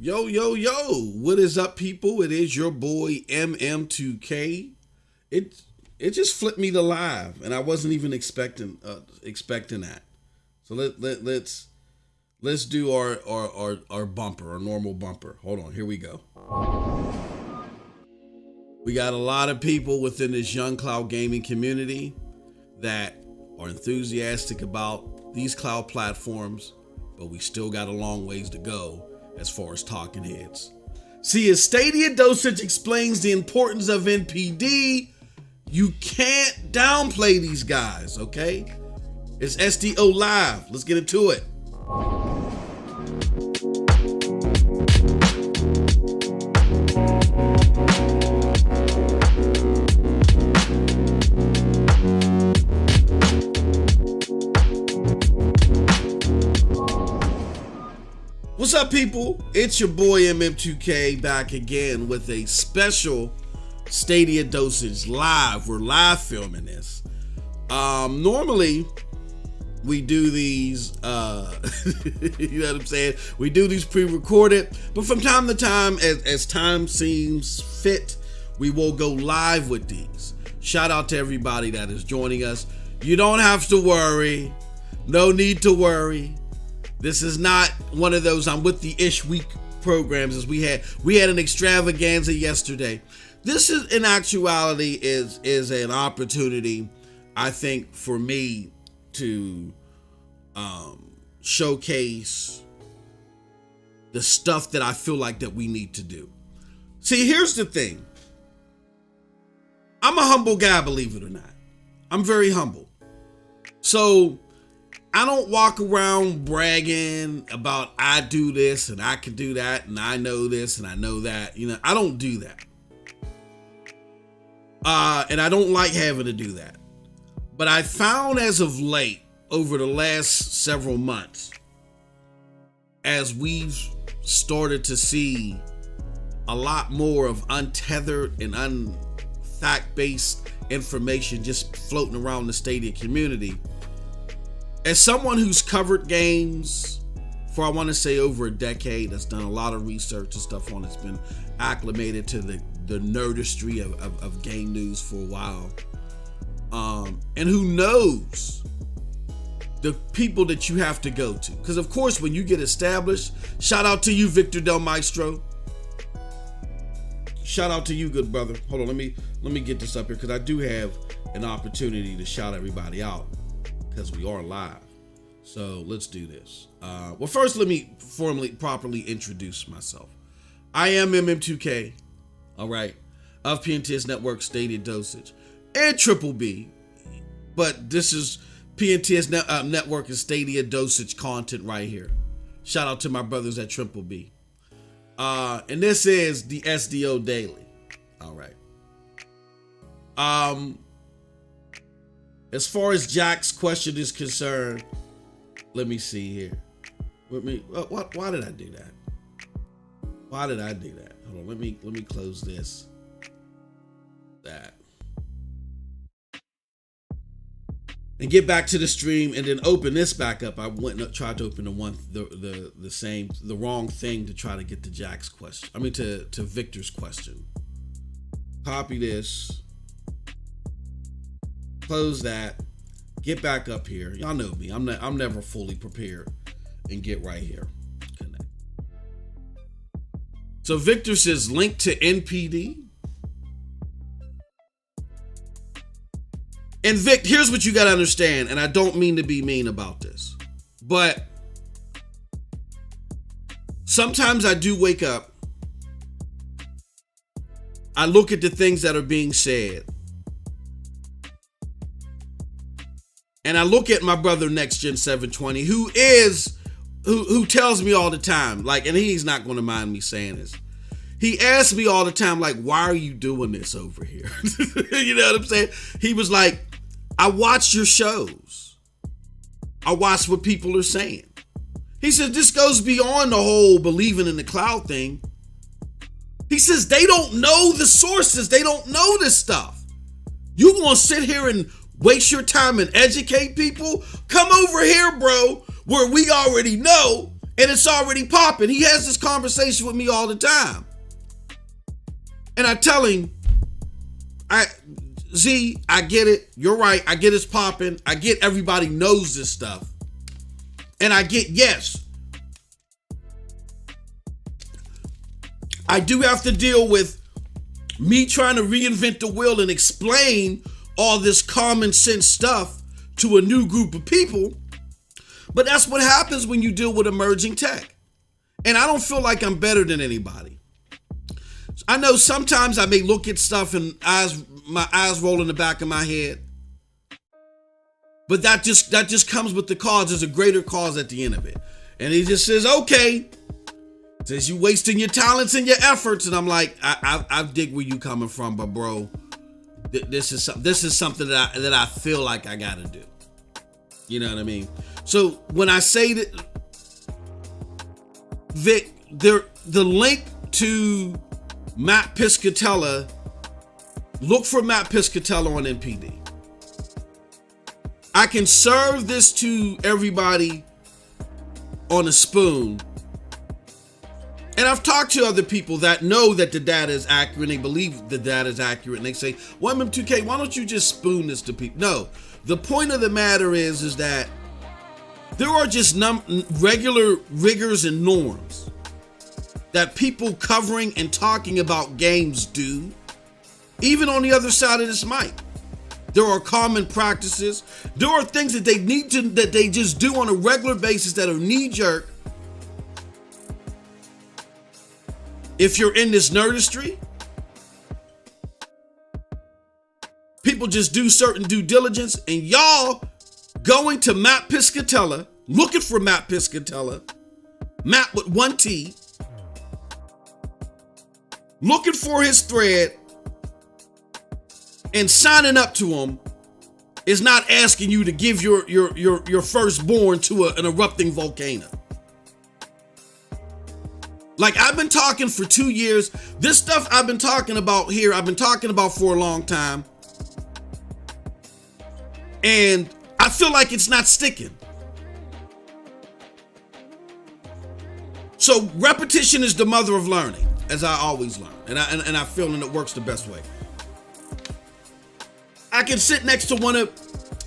Yo, yo, yo, what is up, people? It is your boy MM2K. It just flipped me to live, and I wasn't even expecting that. So let's do our bumper, our normal bumper. Hold on, here we go. We got a lot of people within this young cloud gaming community that are enthusiastic about these cloud platforms, but we still got a long ways to go as far as talking heads. See, as Stadia Dosage explains the importance of NPD, you can't downplay these guys, okay? It's SDO Live. Let's get into it. What's up, people? It's your boy MM2K back again with a special Stadia Dosage live. We're live filming this. Normally we do these, you know what I'm saying? We do these pre-recorded, but from time to time, as time seems fit, we will go live with these. Shout out to everybody that is joining us. You don't have to worry. No need to worry. This is not one of those I'm with the ish week programs as we had an extravaganza yesterday. This is in actuality is an opportunity, I think, for me to showcase the stuff that I feel like that we need to do. See, here's the thing. I'm a humble guy, believe it or not. I'm very humble. So I don't walk around bragging about I do this and I can do that and I know this and I know that. You know, I don't do that. And I don't like having to do that. But I found as of late, over the last several months, as we've started to see a lot more of untethered and unfact-based information just floating around the Stadia community, as someone who's covered games for, I want to say, over a decade, that's done a lot of research and stuff on, it's been acclimated to the nerdistry of game news for a while, and who knows the people that you have to go to. Because of course, when you get established, shout out to you, Victor Del Maestro. Shout out to you, good brother. Hold on, let me get this up here, because I do have an opportunity to shout everybody out, because we are live. So let's do this. Well, first, let me properly introduce myself. I am MM2K, all right, of PNTS Network, Stadia Dosage, and Triple B. But this is PNTS Network and Stadia Dosage content right here. Shout out to my brothers at Triple B. And this is the SDO Daily. All right. As far as Jack's question is concerned, let me see here. Why did I do that? Why did I do that? Hold on, let me close this. That. And get back to the stream and then open this back up. I went and tried to open the wrong thing to try to get to Jack's question. I mean to Victor's question. Copy this. Close that, get back up here. Y'all know me. I'm never fully prepared, and get right here. Connect. So Victor says link to NPD. And Vic, here's what you got to understand, and I don't mean to be mean about this, but sometimes I do wake up, I look at the things that are being said, and I look at my brother Next Gen 720, who tells me all the time, like, and he's not going to mind me saying this. He asks me all the time, like, why are you doing this over here? You know what I'm saying? He was like, I watch your shows. I watch what people are saying. He said, this goes beyond the whole believing in the cloud thing. He says, they don't know the sources. They don't know this stuff. You gonna sit here and waste your time and educate people? Come over here, bro, where we already know, And it's already popping. He has this conversation with me all the time. And I tell him, Z, I get it. You're right. I get it's popping. I get everybody knows this stuff. And I get, yes, I do have to deal with me trying to reinvent the wheel and explain all this common sense stuff to a new group of people. But that's what happens when you deal with emerging tech. And I don't feel like I'm better than anybody. I know sometimes I may look at stuff and my eyes roll in the back of my head. But that just comes with the cause. There's a greater cause at the end of it. And he just says, okay. Says you wasting your talents and your efforts. And I'm like, I dig where you coming from, but bro, this is something that I feel like I gotta do. You know what I mean? So when I say that, Vic, the link to Matt Piscatella, look for Matt Piscatella on NPD. I can serve this to everybody on a spoon. And I've talked to other people that know that the data is accurate and they believe the data is accurate, and they say, well, MM2K, why don't you just spoon this to people? No, the point of the matter is that there are just regular rigors and norms that people covering and talking about games do, even on the other side of this mic. There are common practices. There are things that they just do on a regular basis that are knee-jerk. If you're in this nerdistry, people just do certain due diligence, and y'all going to Matt Piscatella, looking for Matt Piscatella, Matt with one T, looking for his thread, and signing up to him is not asking you to give your firstborn to an erupting volcano. Like, I've been talking for 2 years. This stuff I've been talking about here, I've been talking about for a long time. And I feel like it's not sticking. So repetition is the mother of learning, as I always learn. And I feel that it works the best way. I can sit next to one of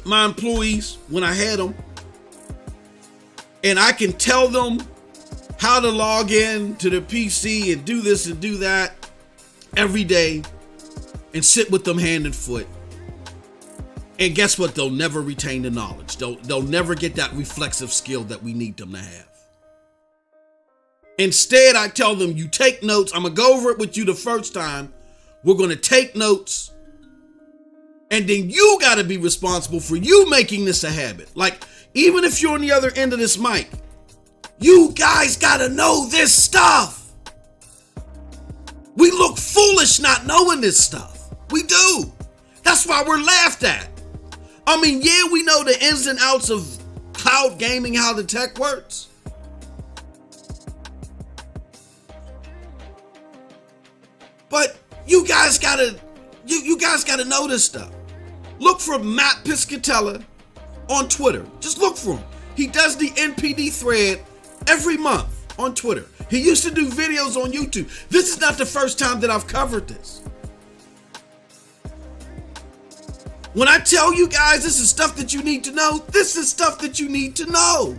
my employees when I had them, and I can tell them how to log in to the PC and do this and do that every day, and sit with them hand and foot. And guess what? They'll never retain the knowledge. They'll never get that reflexive skill that we need them to have. Instead, I tell them, you take notes. I'm going to go over it with you the first time. We're going to take notes. And then you got to be responsible for you making this a habit. Like, even if you're on the other end of this mic, you guys got to know this stuff. We look foolish not knowing this stuff. We do. That's why we're laughed at. I mean, yeah, we know the ins and outs of cloud gaming, how the tech works. But you guys gotta know this stuff. Look for Matt Piscatella on Twitter. Just look for him. He does the NPD thread every month on Twitter. He used to do videos on YouTube. This is not the first time that I've covered this. When I tell you guys this is stuff that you need to know, this is stuff that you need to know.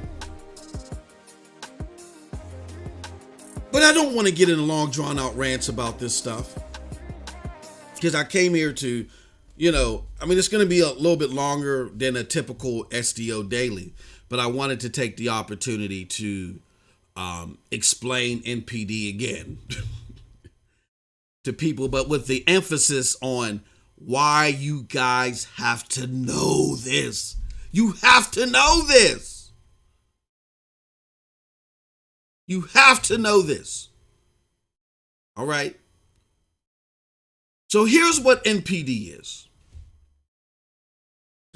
But I don't want to get in long, drawn-out rants about this stuff, because I came here to, it's going to be a little bit longer than a typical SDO daily, but I wanted to take the opportunity to explain NPD again to people, but with the emphasis on why you guys have to know this. You have to know this. You have to know this. All right. So here's what NPD is.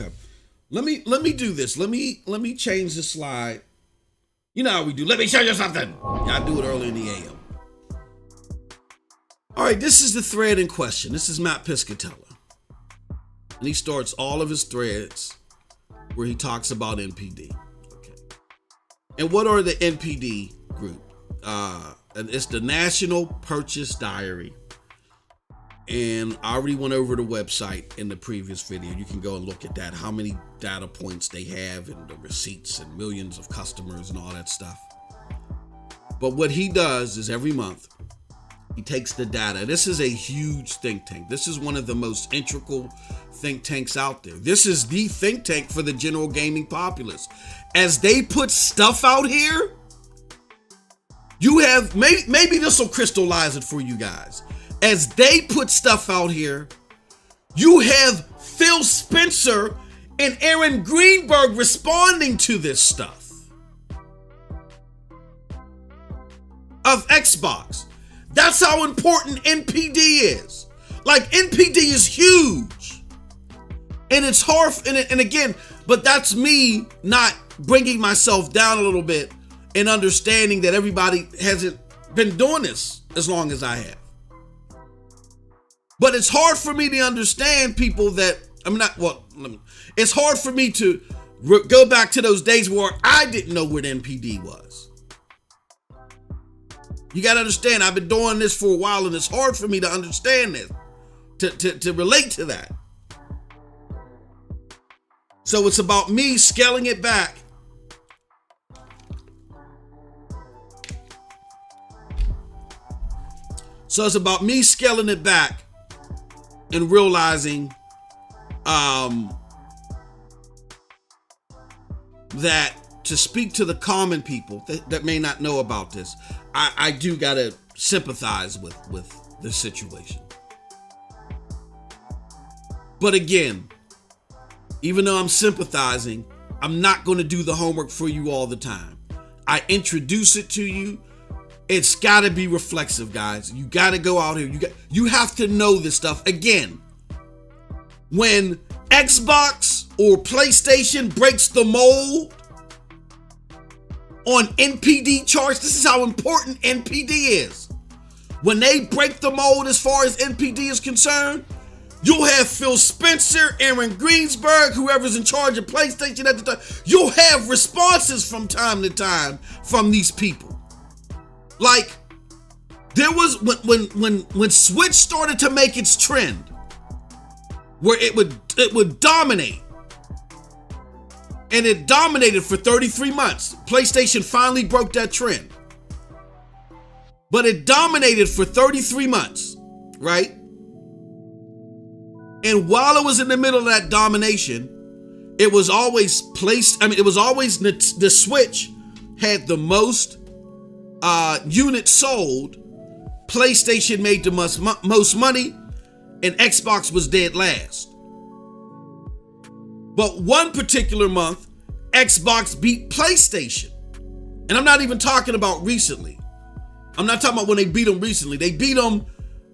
Okay. Let me do this. Let me change the slide. You know how we do. Let me show you something. I do it early in the AM. All right, this is the thread in question. This is Matt Piscatella. And he starts all of his threads where he talks about NPD. Okay. And what are the NPD group? And it's the National Purchase Diary. And I already went over the website in the previous video. You can go and look at that, how many data points they have and the receipts and millions of customers and all that stuff. But what he does is every month, he takes the data. This is a huge think tank. This is one of the most integral think tanks out there. This is the think tank for the general gaming populace. As they put stuff out here, you have, maybe this will crystallize it for you guys. As they put stuff out here, you have Phil Spencer and Aaron Greenberg responding to this stuff of Xbox. That's how important NPD is. Like, NPD is huge. And it's hard, and again, but that's me not bringing myself down a little bit and understanding that everybody hasn't been doing this as long as I have. But it's hard for me to understand people that, it's hard for me to go back to those days where I didn't know what NPD was. You got to understand, I've been doing this for a while and it's hard for me to understand this, to relate to that. So it's about me scaling it back. So it's about me scaling it back and realizing that to speak to the common people that may not know about this, I do gotta sympathize with this situation. But again, even though I'm sympathizing, I'm not going to do the homework for you all the time. I introduce it to you. It's got to be reflexive, guys. You got to go out here. You have to know this stuff. Again, when Xbox or PlayStation breaks the mold on NPD charts, this is how important NPD is. When they break the mold as far as NPD is concerned, you'll have Phil Spencer, Aaron Greensberg, whoever's in charge of PlayStation at the time. You'll have responses from time to time from these people. Like, there was when Switch started to make its trend, where it would dominate, and it dominated for 33 months. PlayStation finally broke that trend, but it dominated for 33 months, right? And while it was in the middle of that domination, it was always the Switch had the most units sold. PlayStation made the most money, and Xbox was dead last. But one particular month, Xbox beat PlayStation. And I'm not even talking about recently. I'm not talking about when they beat them recently. They beat them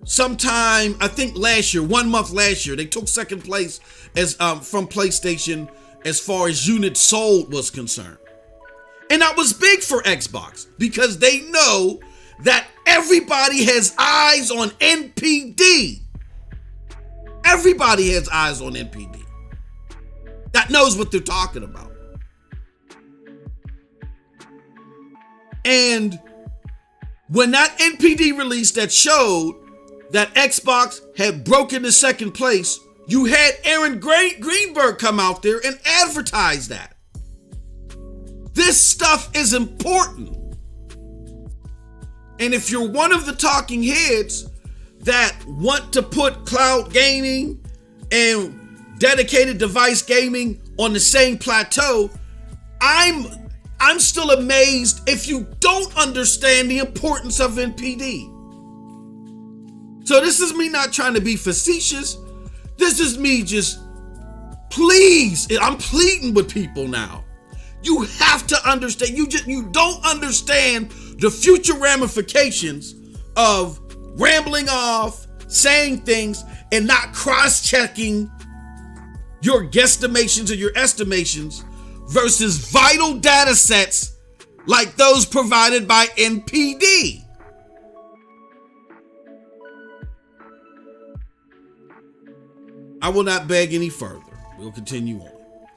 sometime, I think last year, 1 month last year. They took second place as from PlayStation as far as units sold was concerned. And that was big for Xbox because they know that everybody has eyes on NPD. Everybody has eyes on NPD. That knows what they're talking about. And when that NPD release that showed that Xbox had broken the second place, you had Aaron Greenberg come out there and advertise that. This stuff is important. And if you're one of the talking heads that want to put cloud gaming and dedicated device gaming on the same plateau, I'm still amazed if you don't understand the importance of NPD. So this is me not trying to be facetious. This is me just, please, I'm pleading with people now. You have to understand. You don't understand the future ramifications of rambling off, saying things, and not cross-checking your guesstimations or your estimations versus vital data sets like those provided by NPD. I will not beg any further. We'll continue on.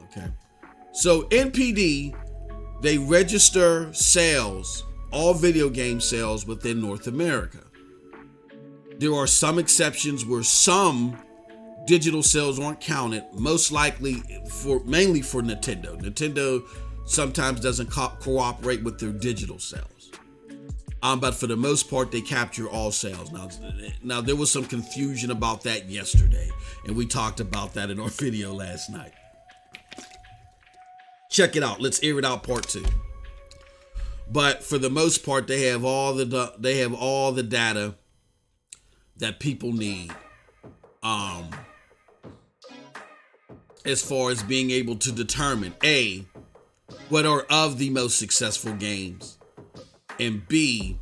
Okay. So NPD they register sales, all video game sales within North America. There are some exceptions where some digital sales aren't counted, most likely mainly for Nintendo. Nintendo sometimes doesn't cooperate with their digital sales. But for the most part, they capture all sales. Now there was some confusion about that yesterday, and we talked about that in our video last night. Check it out. Let's air it out part 2. But for the most part, they have all the data that people need, as far as being able to determine A, what are of the most successful games, and B,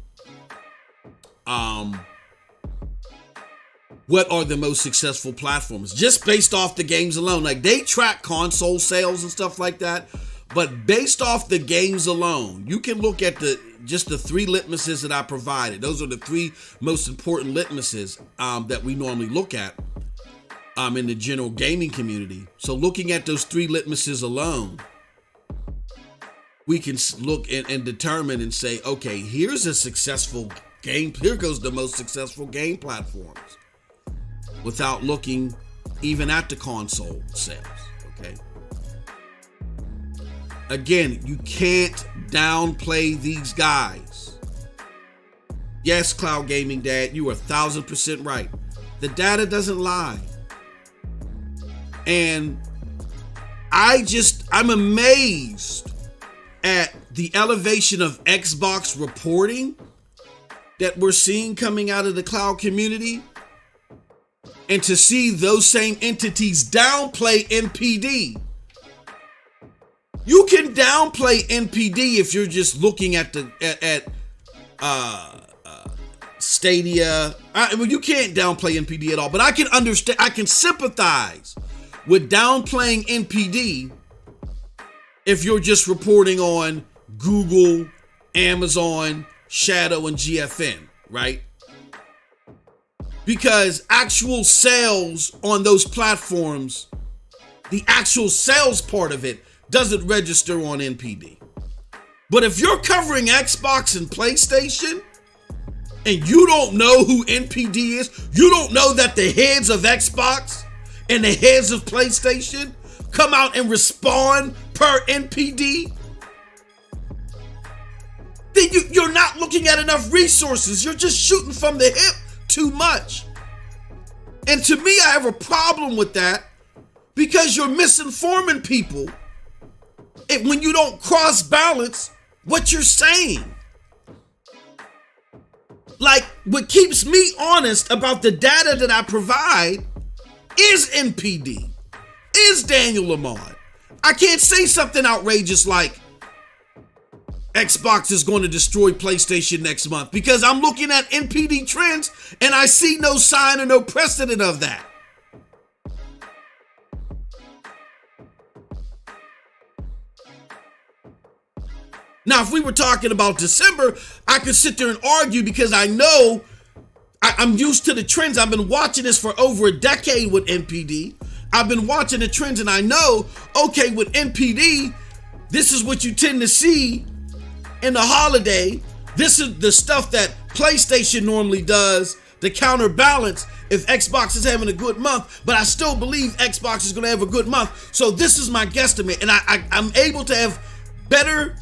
what are the most successful platforms, just based off the games alone. Like, they track console sales and stuff like that, but based off the games alone, you can look at just the 3 litmuses that I provided. Those are the 3 most important litmuses that we normally look at in the general gaming community. So looking at those 3 litmuses alone, we can look and determine and say, okay, here's a successful game. Here goes the most successful game platforms, without looking even at the console sales. Okay. Again, you can't downplay these guys. Yes, Cloud Gaming Dad, you are 1,000% right. The data doesn't lie. And I'm amazed at the elevation of Xbox reporting that we're seeing coming out of the cloud community, and to see those same entities downplay NPD. You can downplay NPD if you're just looking at Stadia. You can't downplay NPD at all, but I can understand, I can sympathize with downplaying NPD if you're just reporting on Google, Amazon, Shadow, and GFN, right? Because actual sales on those platforms, the actual sales part of it doesn't register on NPD. But if you're covering Xbox and PlayStation and you don't know who NPD is, you don't know that the heads of Xbox and the heads of PlayStation come out and respond per NPD, then you're not looking at enough resources. You're just shooting from the hip too much. And to me, I have a problem with that, because you're misinforming people when you don't cross-balance what you're saying. Like, what keeps me honest about the data that I provide is NPD, is Daniel Lamont. I can't say something outrageous like Xbox is going to destroy PlayStation next month, because I'm looking at NPD trends and I see no sign or no precedent of that. Now, if we were talking about December, I could sit there and argue, because I know I'm used to the trends. I've been watching this for over a decade with NPD. I've been watching the trends, and I know, okay, with NPD, this is what you tend to see in the holiday. This is the stuff that PlayStation normally does to counterbalance if Xbox is having a good month, but I still believe Xbox is going to have a good month. So this is my guesstimate, and I'm able to have better,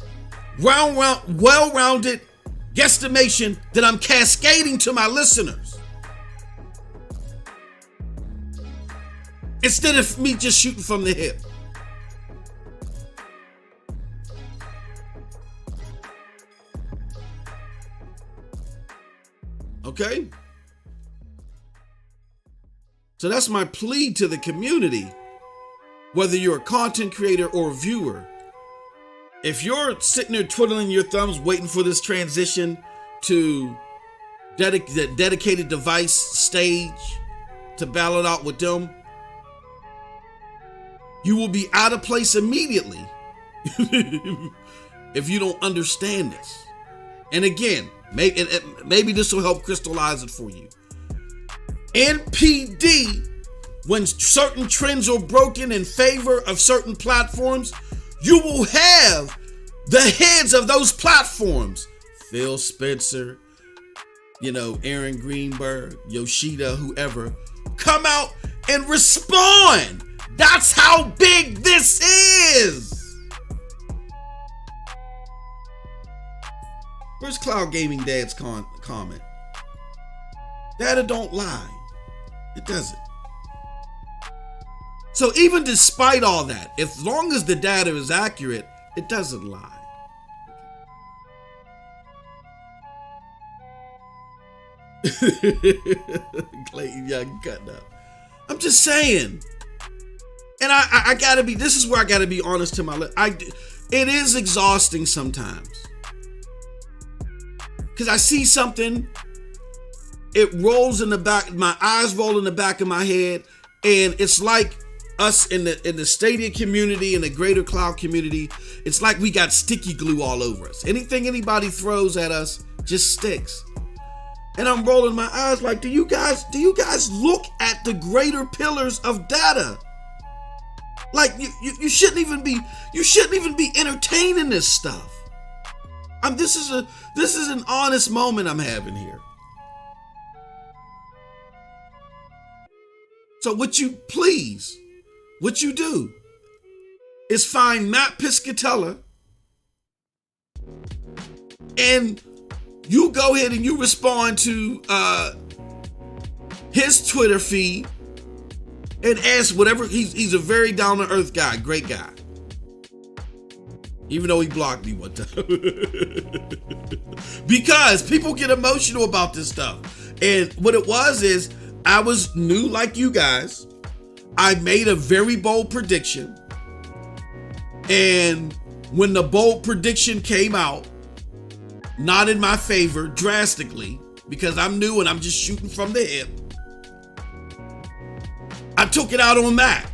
well-rounded guesstimation that I'm cascading to my listeners, instead of me just shooting from the hip. Okay? So that's my plea to the community, whether you're a content creator or a viewer. If you're sitting there twiddling your thumbs waiting for this transition to dedicated device stage to battle it out with them, you will be out of place immediately if you don't understand this. And again, maybe this will help crystallize it for you. NPD, when certain trends are broken in favor of certain platforms, you will have the heads of those platforms, Phil Spencer, Aaron Greenberg, Yoshida, whoever, come out and respond. That's how big this is. Where's Cloud Gaming Dad's comment? Data don't lie. It doesn't. So even despite all that, as long as the data is accurate, it doesn't lie. Clayton Young cutting up. I'm just saying. And I gotta be, this is where I gotta be honest to my it is exhausting sometimes. Because I see something, it rolls in the back, my eyes roll in the back of my head, and it's like us in the Stadia community and the greater cloud community, it's like we got sticky glue all over us. Anything anybody throws at us just sticks. And I'm rolling my eyes like, do you guys look at the greater pillars of data? Like you shouldn't even be entertaining this stuff. This is an honest moment I'm having here. So what you do is find Matt Piscatella and you go ahead and you respond to his Twitter feed and ask whatever. He's a very down to earth guy, great guy. Even though he blocked me one time. Because people get emotional about this stuff. And what it was is, I was new like you guys. I made a very bold prediction. And when the bold prediction came out, not in my favor drastically, because I'm new and I'm just shooting from the hip, I took it out on Matt.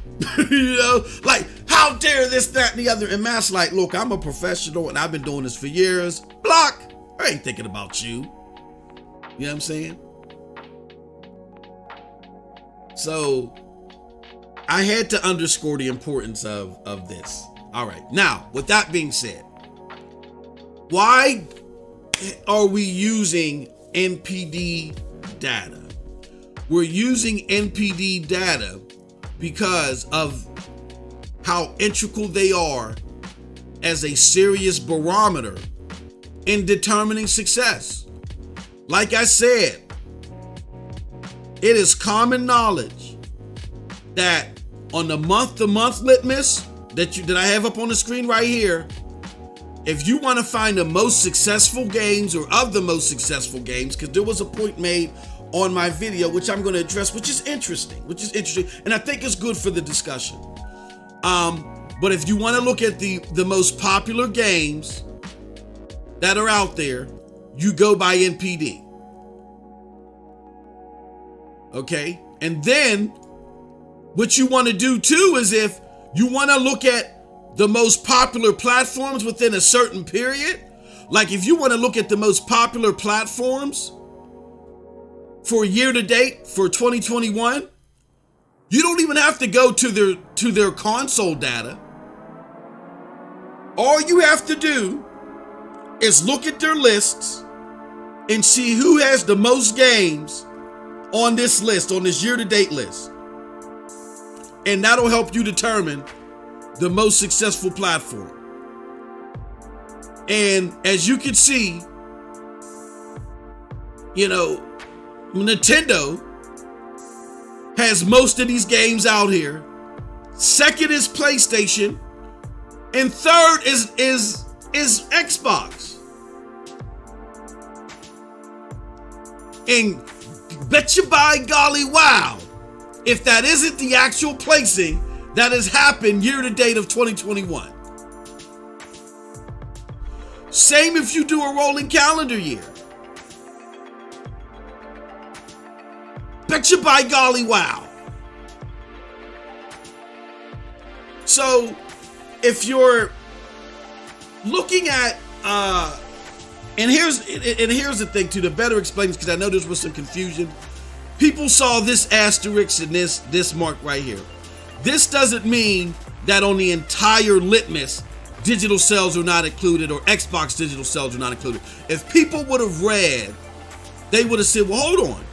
Like, how dare this, that, and the other. And Matt's like, look, I'm a professional and I've been doing this for years. Block. I ain't thinking about you. You know what I'm saying? So I had to underscore the importance of this. All right. Now, with that being said, why are we using NPD data? We're using NPD data because of how integral they are as a serious barometer in determining success. Like I said, it is common knowledge that on the month-to-month litmus that I have up on the screen right here, if you want to find the most successful games or of the most successful games, because there was a point made on my video, which I'm going to address, which is interesting, and I think it's good for the discussion. But if you want to look at the most popular games that are out there, you go by NPD. Okay? And then what you want to do too is, if you want to look at the most popular platforms within a certain period, like if you want to look at the most popular platforms for year to date for 2021, you don't even have to go to their console data. All you have to do is look at their lists and see who has the most games on this list, on this year to date list. And that'll help you determine the most successful platform. And as you can see, Nintendo has most of these games out here. Second is PlayStation, and third is Xbox. And bet you by golly wow, if that isn't the actual placing that has happened year to date of 2021. Same if you do a rolling calendar year. Bet you by golly wow. So if you're looking at and here's the thing too, to better explain this, because I know there was some confusion. People saw this asterisk and this mark right here. This doesn't mean that on the entire litmus digital sales are not included, or Xbox digital sales are not included. If people would have read, they would have said, well, hold on.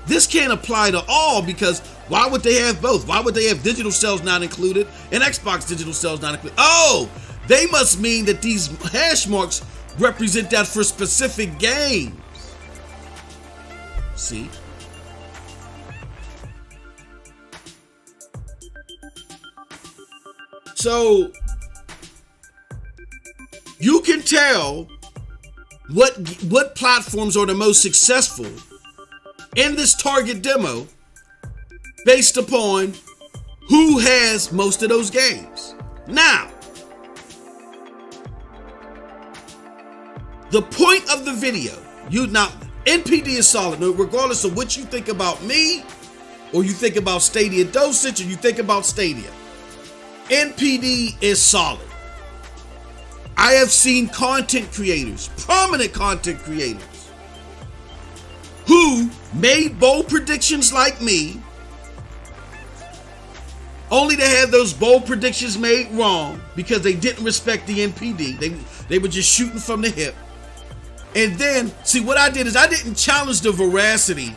This can't apply to all, because why would they have both? Why would they have digital sales not included and Xbox digital sales not included? Oh, they must mean that these hash marks represent that for specific games. See? So you can tell what platforms are the most successful in this target demo based upon who has most of those games. Now, the point of the video, NPD is solid. Regardless of what you think about me, or you think about Stadia Dosage, or you think about Stadia, NPD is solid. I have seen content creators, prominent content creators, who made bold predictions like me, only to have those bold predictions made wrong because they didn't respect the NPD. They were just shooting from the hip. And then, see, what I did is I didn't challenge the veracity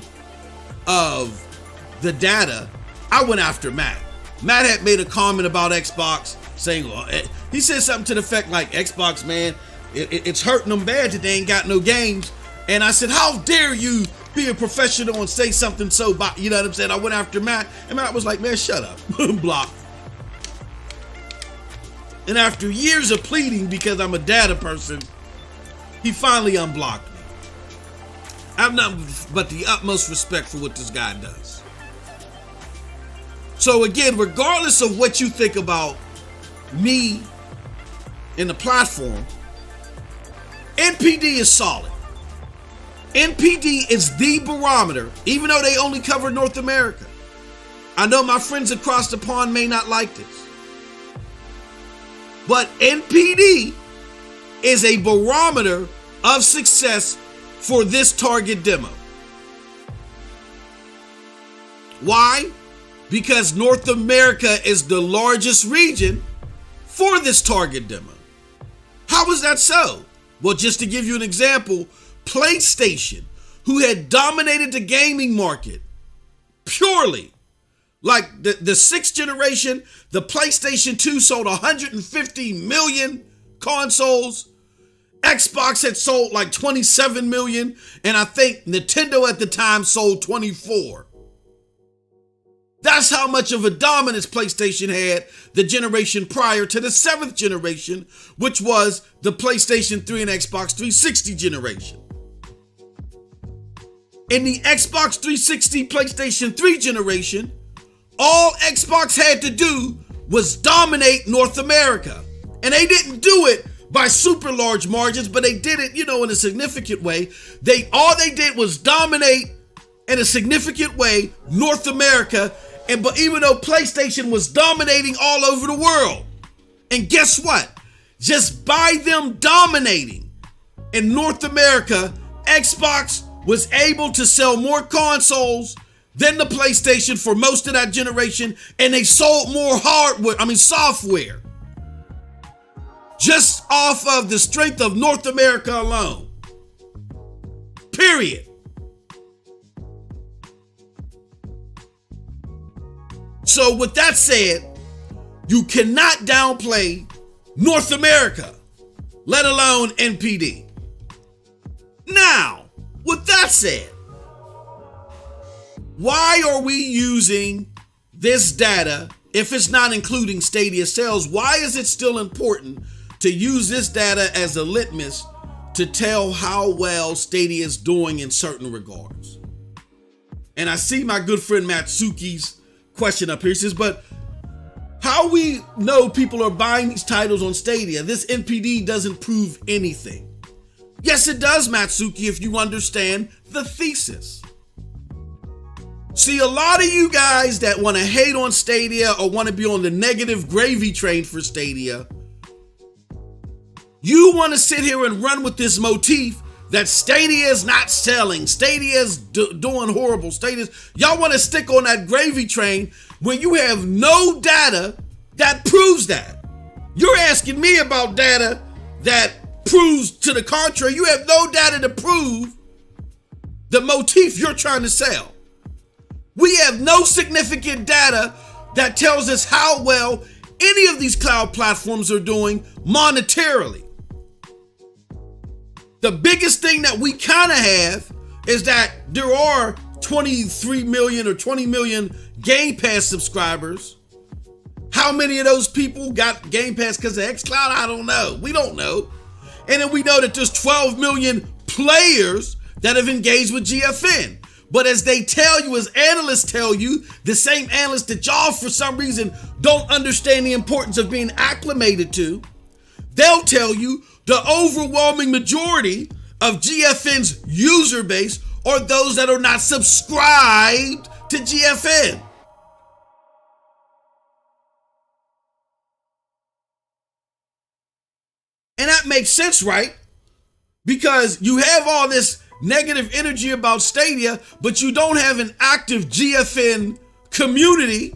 of the data. I went after Matt. Matt had made a comment about Xbox, saying, well, he said something to the effect like, Xbox, man, it's hurting them bad that they ain't got no games. And I said, how dare you be a professional and say something so, you know what I'm saying? I went after Matt, and Matt was like, man, shut up. Block. And after years of pleading because I'm a data person, he finally unblocked me. I have nothing but the utmost respect for what this guy does. So again, regardless of what you think about me and the platform, NPD is solid. NPD is the barometer, even though they only cover North America. I know my friends across the pond may not like this, but NPD is a barometer of success for this target demo. Why? Because North America is the largest region for this target demo. How is that so? Well, just to give you an example, PlayStation, who had dominated the gaming market purely, like the sixth generation, the PlayStation 2 sold 150 million consoles. Xbox had sold like 27 million, and I think Nintendo at the time sold 24. That's how much of a dominance PlayStation had the generation prior to the seventh generation, which was the PlayStation 3 and Xbox 360 generation. In the Xbox 360 PlayStation 3 generation, all Xbox had to do was dominate North America. And they didn't do it by super large margins, but they did it, in a significant way. All they did was dominate in a significant way North America. But even though PlayStation was dominating all over the world, and guess what? Just by them dominating in North America, Xbox was able to sell more consoles than the PlayStation for most of that generation, and they sold more software. Just off of the strength of North America alone. Period. So with that said, you cannot downplay North America, let alone NPD. Now, with that said, why are we using this data if it's not including Stadia sales? Why is it still important to use this data as a litmus to tell how well Stadia is doing in certain regards? And I see my good friend Matsuki's question up here. He says, but how we know people are buying these titles on Stadia? This NPD doesn't prove anything. Yes, it does, Matsuki, if you understand the thesis. See, a lot of you guys that want to hate on Stadia or want to be on the negative gravy train for Stadia, you want to sit here and run with this motif that Stadia is not selling, Stadia is doing horrible, y'all want to stick on that gravy train when you have no data that proves that. You're asking me about data that proves to the contrary. You have no data to prove the motif you're trying to sell. We have no significant data that tells us how well any of these cloud platforms are doing monetarily. The biggest thing that we kind of have is that there are 23 million or 20 million Game Pass subscribers. How many of those people got Game Pass because of Xcloud? I don't know. We don't know. And then we know that there's 12 million players that have engaged with GFN. But as they tell you, as analysts tell you, the same analysts that y'all for some reason don't understand the importance of being acclimated to, they'll tell you the overwhelming majority of GFN's user base are those that are not subscribed to GFN. And that makes sense, right? Because you have all this negative energy about Stadia, but you don't have an active GFN community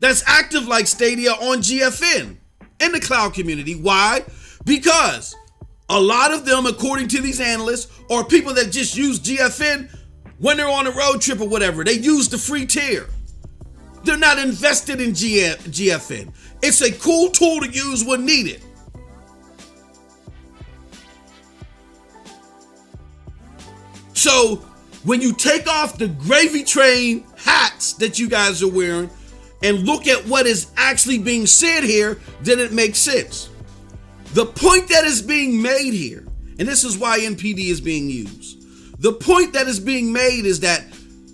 that's active like Stadia on GFN in the cloud community. Why? Because a lot of them, according to these analysts, are people that just use GFN when they're on a road trip or whatever. They use the free tier. They're not invested in GFN. It's a cool tool to use when needed. So when you take off the gravy train hats that you guys are wearing and look at what is actually being said here, then it makes sense. The point that is being made here, and this is why NPD is being used, the point that is being made is that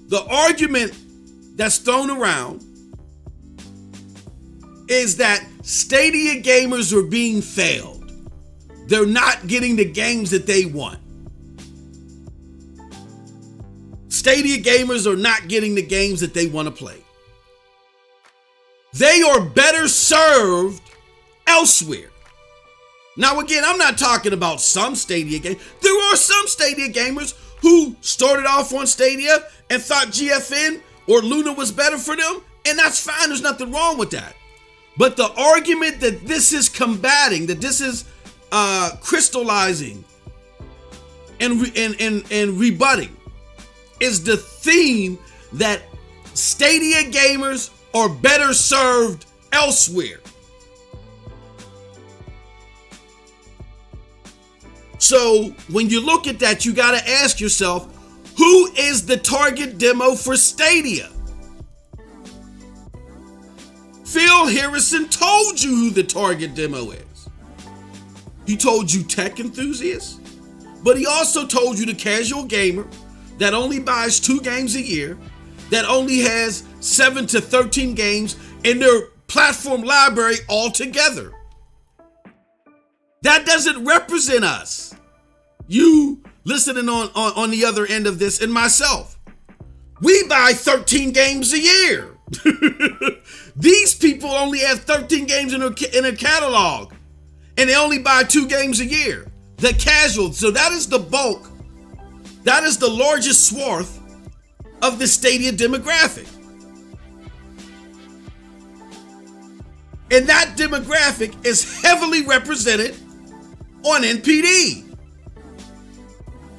the argument that's thrown around is that Stadia gamers are being failed. They're not getting the games that they want. Stadia gamers are not getting the games that they want to play. They are better served elsewhere. Now, again, I'm not talking about some Stadia gamers. There are some Stadia gamers who started off on Stadia and thought GFN or Luna was better for them, and that's fine. There's nothing wrong with that. But the argument that this is combating, that this is crystallizing and rebutting, is the theme that Stadia gamers are better served elsewhere. So when you look at that, you got to ask yourself, who is the target demo for Stadia? Phil Harrison told you who the target demo is. He told you tech enthusiasts, but he also told you the casual gamer that only buys 2 games a year, that only has 7 to 13 games in their platform library altogether. That doesn't represent us. You listening on the other end of this, and myself. We buy 13 games a year. These people only have 13 games in a catalog, and they only buy 2 games a year. The casual, so that is the bulk. That is the largest swath of the Stadia demographic. And that demographic is heavily represented on NPD.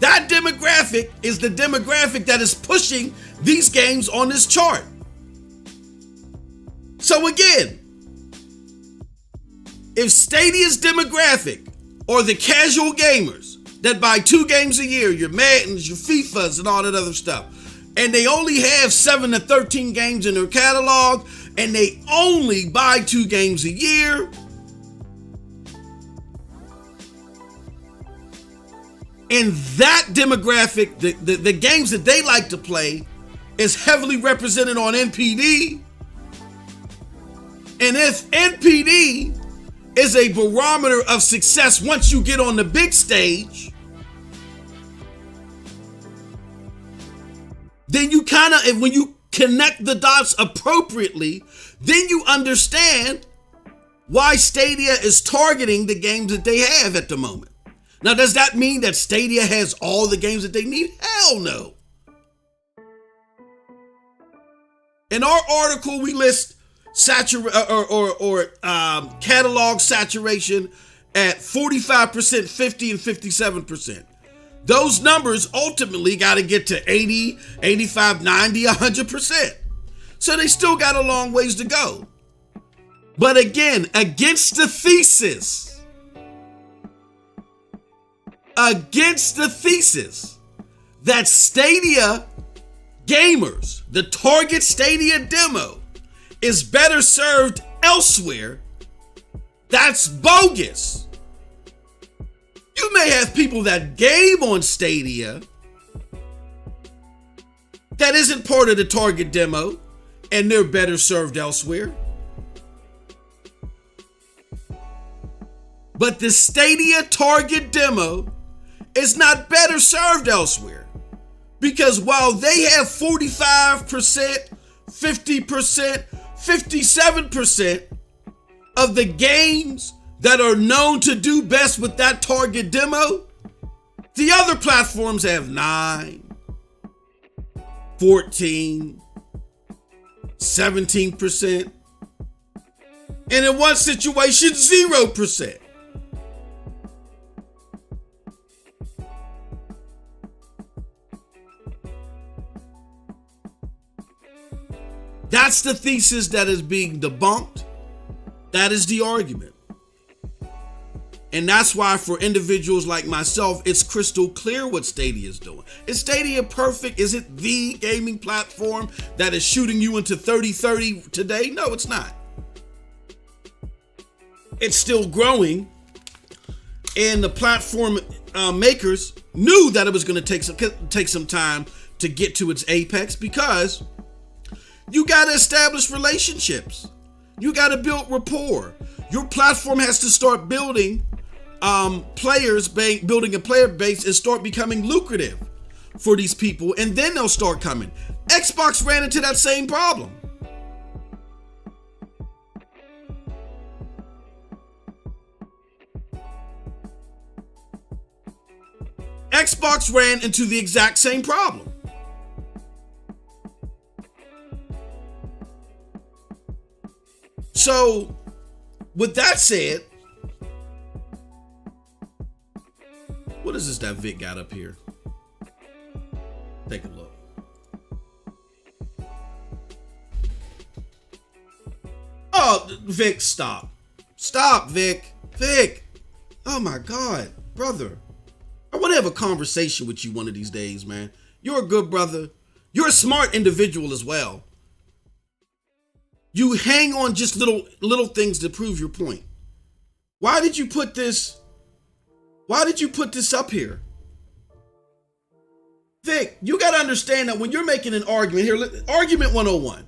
That demographic is the demographic that is pushing these games on this chart. So again, if Stadia's demographic or the casual gamers that buy 2 games a year, your Maddens, your FIFAs, and all that other stuff, and they only have 7 to 13 games in their catalog, and they only buy 2 games a year, and that demographic, the games that they like to play, is heavily represented on NPD. And if NPD is a barometer of success once you get on the big stage, then you kind of, when you connect the dots appropriately, then you understand why Stadia is targeting the games that they have at the moment. Now, does that mean that Stadia has all the games that they need? Hell no. In our article, we list catalog saturation at 45%, 50, and 57%. Those numbers ultimately got to get to 80, 85, 90, 100%. So they still got a long ways to go. But again, against the thesis that Stadia gamers, the target Stadia demo, is better served elsewhere, that's bogus. You may have people that game on Stadia that isn't part of the target demo, and they're better served elsewhere. But the Stadia target demo is not better served elsewhere, because while they have 45%, 50%, 57% of the games that are known to do best with that target demo, the other platforms have 9, 14, 17%, and in one situation, 0%. That's the thesis that is being debunked. That is the argument. And that's why for individuals like myself, it's crystal clear what Stadia is doing. Is Stadia perfect? Is it the gaming platform that is shooting you into 30-30 today? No, it's not. It's still growing. And the platform makers knew that it was going to take some time to get to its apex, because you got to establish relationships. You got to build rapport. Your platform has to start building building a player base and start becoming lucrative for these people, and then they'll start coming. Xbox ran into that same problem. Xbox ran into the exact same problem. So, with that said, what is this that Vic got up here? Take a look. Oh, Vic, stop. Stop, Vic. Vic. Oh my God, brother. I want to have a conversation with you one of these days, man. You're a good brother. You're a smart individual as well. You hang on just little things to prove your point. Why did you put this up here? Vic, you got to understand that when you're making an argument here, argument 101.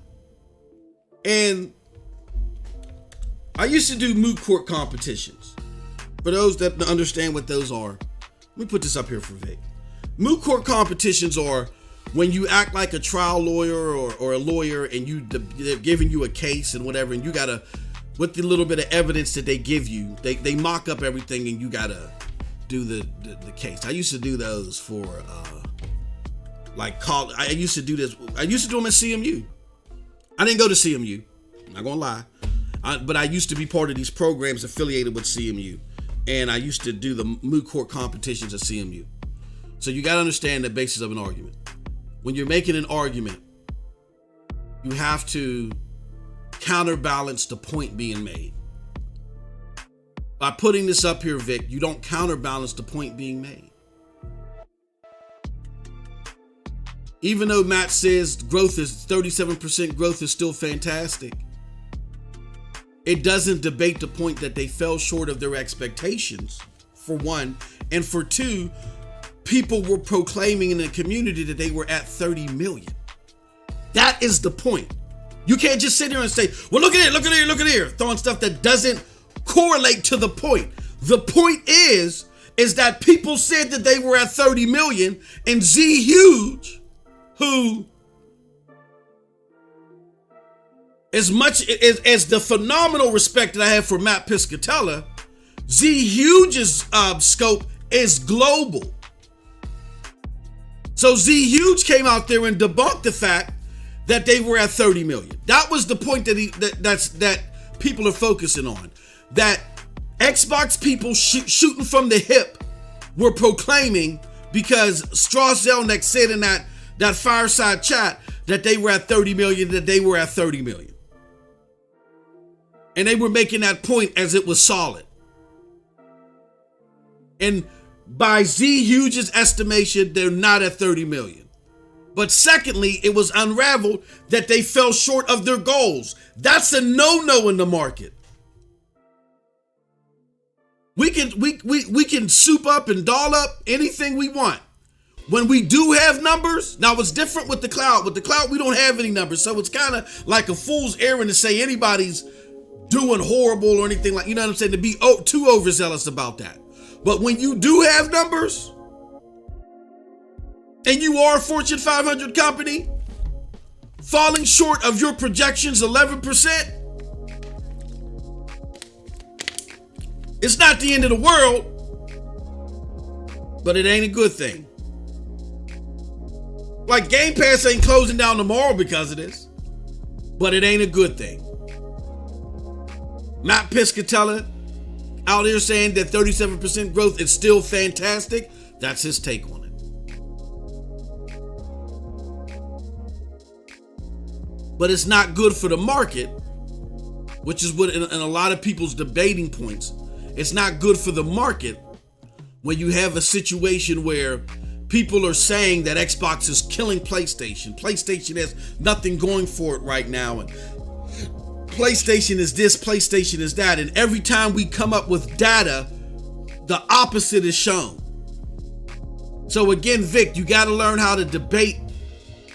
And I used to do moot court competitions. For those that understand what those are, let me put this up here for Vic. Moot court competitions are when you act like a trial lawyer or a lawyer, and they're giving you a case and whatever, and you gotta, with the little bit of evidence that they give you, they mock up everything, and you gotta do the case. I used to do those for I used to do this. I used to do them at CMU. I didn't go to CMU. I'm not gonna lie, but I used to be part of these programs affiliated with CMU, and I used to do the moot court competitions at CMU. So you gotta understand the basis of an argument. When you're making an argument, you have to counterbalance the point being made. By putting this up here, Vic, you don't counterbalance the point being made. Even though Matt says 37% growth is still fantastic, it doesn't debate the point that they fell short of their expectations, for one. And for two, people were proclaiming in the community that they were at 30 million. That is the point. You can't just sit here and say, well, look at here, throwing stuff that doesn't correlate to the point. The point is that people said that they were at 30 million, and Z Huge, who, as much as the phenomenal respect that I have for Matt Piscatella, Z Huge's scope is global. So Z Huge came out there and debunked the fact that they were at 30 million. That was the point that people are focusing on. That Xbox people shooting from the hip were proclaiming, because Strauss Zelnick said in that fireside chat that they were at 30 million, that they were at 30 million. And they were making that point as it was solid. And by Z Hughes' estimation, they're not at 30 million. But secondly, it was unraveled that they fell short of their goals. That's a no-no in the market. We can soup up and doll up anything we want. When we do have numbers, now it's different with the cloud. With the cloud, we don't have any numbers. So it's kind of like a fool's errand to say anybody's doing horrible or anything like, you know what I'm saying, to be too overzealous about that. But when you do have numbers, and you are a Fortune 500 company, falling short of your projections 11%, it's not the end of the world, but it ain't a good thing. Like, Game Pass ain't closing down tomorrow because of this, but it ain't a good thing. Matt Piscatella out here saying that 37% growth is still fantastic. That's his take on it. But it's not good for the market, which is what in a lot of people's debating points. It's not good for the market when you have a situation where people are saying that Xbox is killing PlayStation. PlayStation has nothing going for it right now, and PlayStation is this, PlayStation is that. And every time we come up with data, the opposite is shown. So again, Vic, you got to learn how to debate,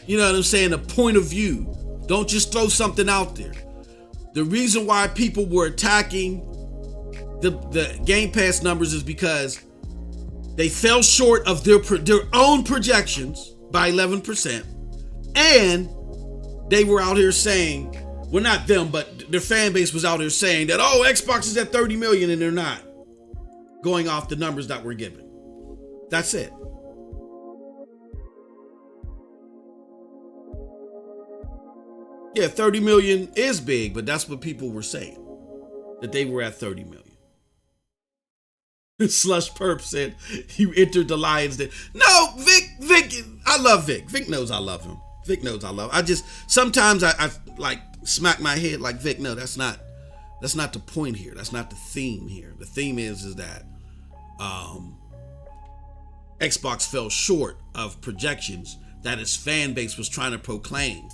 you know what I'm saying, a point of view. Don't just throw something out there. The reason why people were attacking the Game Pass numbers is because they fell short of their own projections by 11%. And they were out here saying, well, not them, but their fan base was out here saying that, oh, Xbox is at 30 million, and they're not, going off the numbers that were given. That's it. Yeah, 30 million is big, but that's what people were saying, that they were at 30 million. Slush Perp said, you entered the Lions Den. No, Vic, I love Vic. Vic knows I love him. Vic knows I love him. I just, sometimes I like smack my head like, Vic, no, that's not the point here. That's not the theme here. The theme is that Xbox fell short of projections that its fan base was trying to proclaim.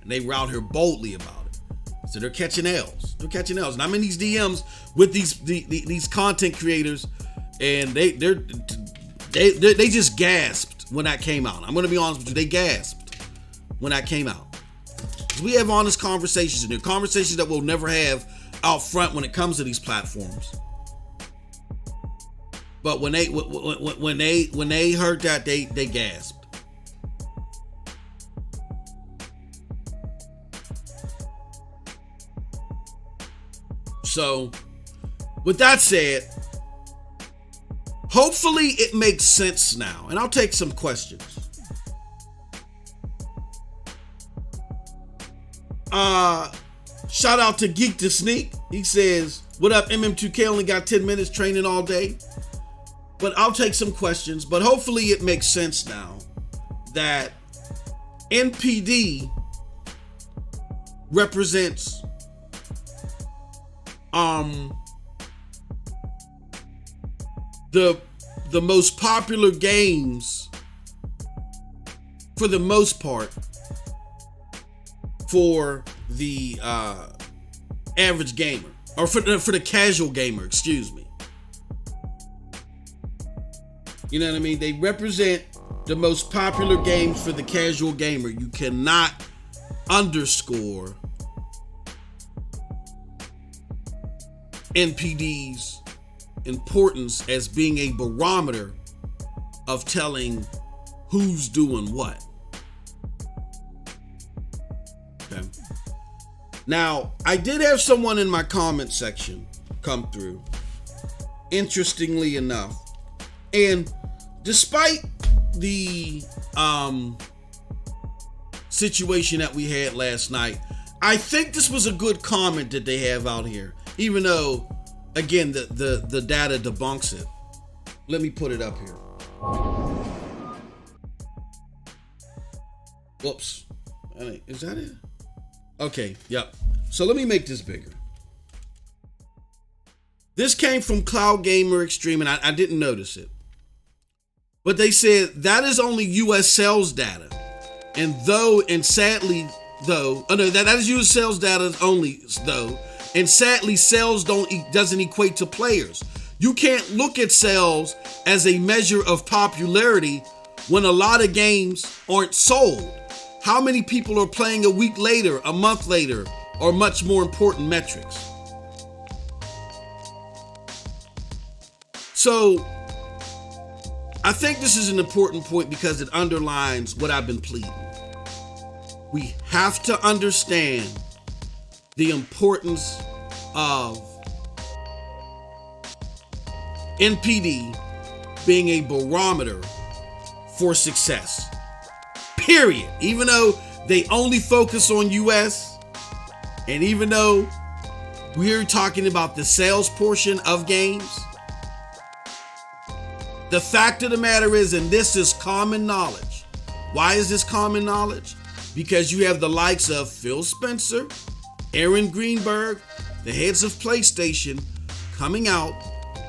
And they were out here boldly about it. So they're catching L's. And I'm in these DMs with these content creators, and they just gasped when that came out. I'm gonna be honest with you, they gasped when that came out. Because we have honest conversations, and they're conversations that we'll never have out front when it comes to these platforms. But when they heard that, they gasped. So, with that said, hopefully it makes sense now. And I'll take some questions. Shout out to Geek to Sneak. He says, what up, MM2K only got 10 minutes training all day. But I'll take some questions. But hopefully it makes sense now that NPD represents the most popular games, for the most part, for the average gamer, or for the casual gamer, excuse me. You know what I mean? They represent the most popular games for the casual gamer. You cannot underscore NPD's importance as being a barometer of telling who's doing what. Okay. Now, I did have someone in my comment section come through, interestingly enough, and despite the situation that we had last night. I think this was a good comment that they have out here, even though, again, the data debunks it. Let me put it up here. Whoops. Is that it? Okay, yep. So let me make this bigger. This came from Cloud Gamer Extreme, and I didn't notice it. But they said that is only US sales data. And sadly, though, that is US sales data only, though. And sadly, sales doesn't equate to players. You can't look at sales as a measure of popularity when a lot of games aren't sold. How many people are playing a week later, a month later, or much more important metrics? So, I think this is an important point because it underlines what I've been pleading. We have to understand the importance of NPD being a barometer for success. Period. Even though they only focus on US, and even though we're talking about the sales portion of games, the fact of the matter is, and this is common knowledge. Why is this common knowledge? Because you have the likes of Phil Spencer, Aaron Greenberg, the heads of PlayStation, coming out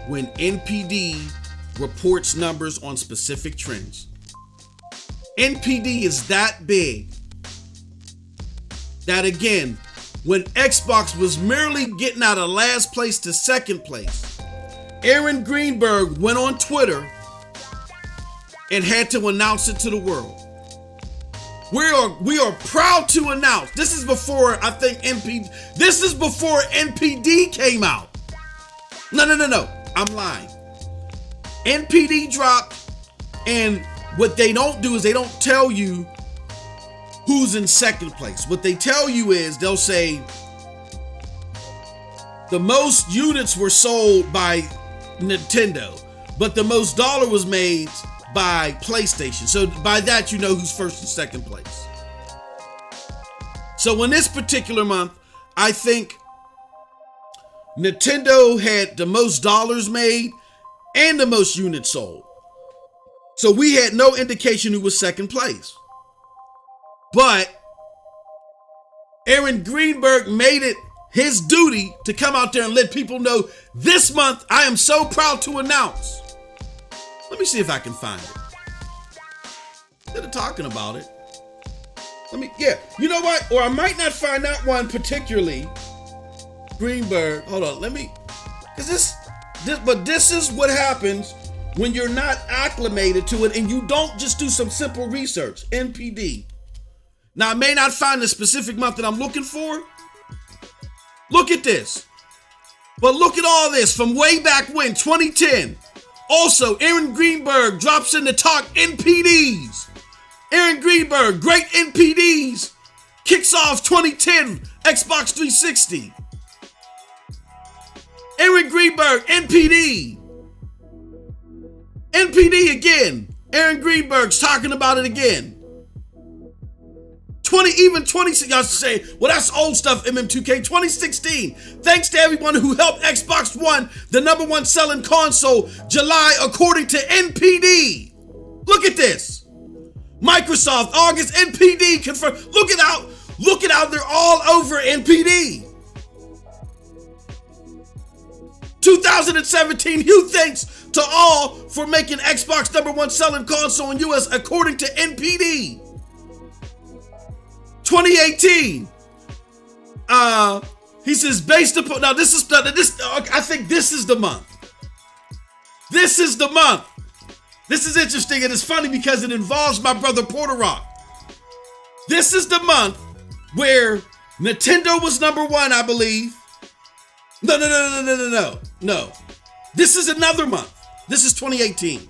when NPD reports numbers on specific trends. NPD is that big that, again, when Xbox was merely getting out of last place to second place, Aaron Greenberg went on Twitter and had to announce it to the world. We are proud to announce. This is before, I think, this is before NPD came out. No. I'm lying. NPD dropped, and what they don't do is they don't tell you who's in second place. What they tell you is they'll say the most units were sold by Nintendo, but the most dollar was made by PlayStation. So by that, you know who's first and second place. So in this particular month, I think Nintendo had the most dollars made and the most units sold. So we had no indication who was second place. But Aaron Greenberg made it his duty to come out there and let people know this month I am so proud to announce. Let me see if I can find it. Instead of talking about it. You know what? Or I might not find that one particularly. Greenberg. Hold on, but this is what happens when you're not acclimated to it and you don't just do some simple research. NPD. Now, I may not find the specific month that I'm looking for. Look at this. But look at all this from way back when, 2010. Also, Aaron Greenberg drops in to talk NPDs. Aaron Greenberg, great NPDs, kicks off 2010 Xbox 360. Aaron Greenberg, NPD. NPD again. Aaron Greenberg's talking about it again. 20, y'all say, well, that's old stuff, MM2K. 2016, thanks to everyone who helped Xbox One, the number one selling console, July, according to NPD. Look at this. Microsoft, August, NPD confirmed. Look it out, they're all over NPD. 2017, huge thanks to all for making Xbox number one selling console in US, according to NPD. 2018, he says based upon, now I think this is the month. This is the month. This is interesting and it's funny because it involves my brother Porter Rock. This is the month where Nintendo was number one, I believe. No. This is another month. This is 2018.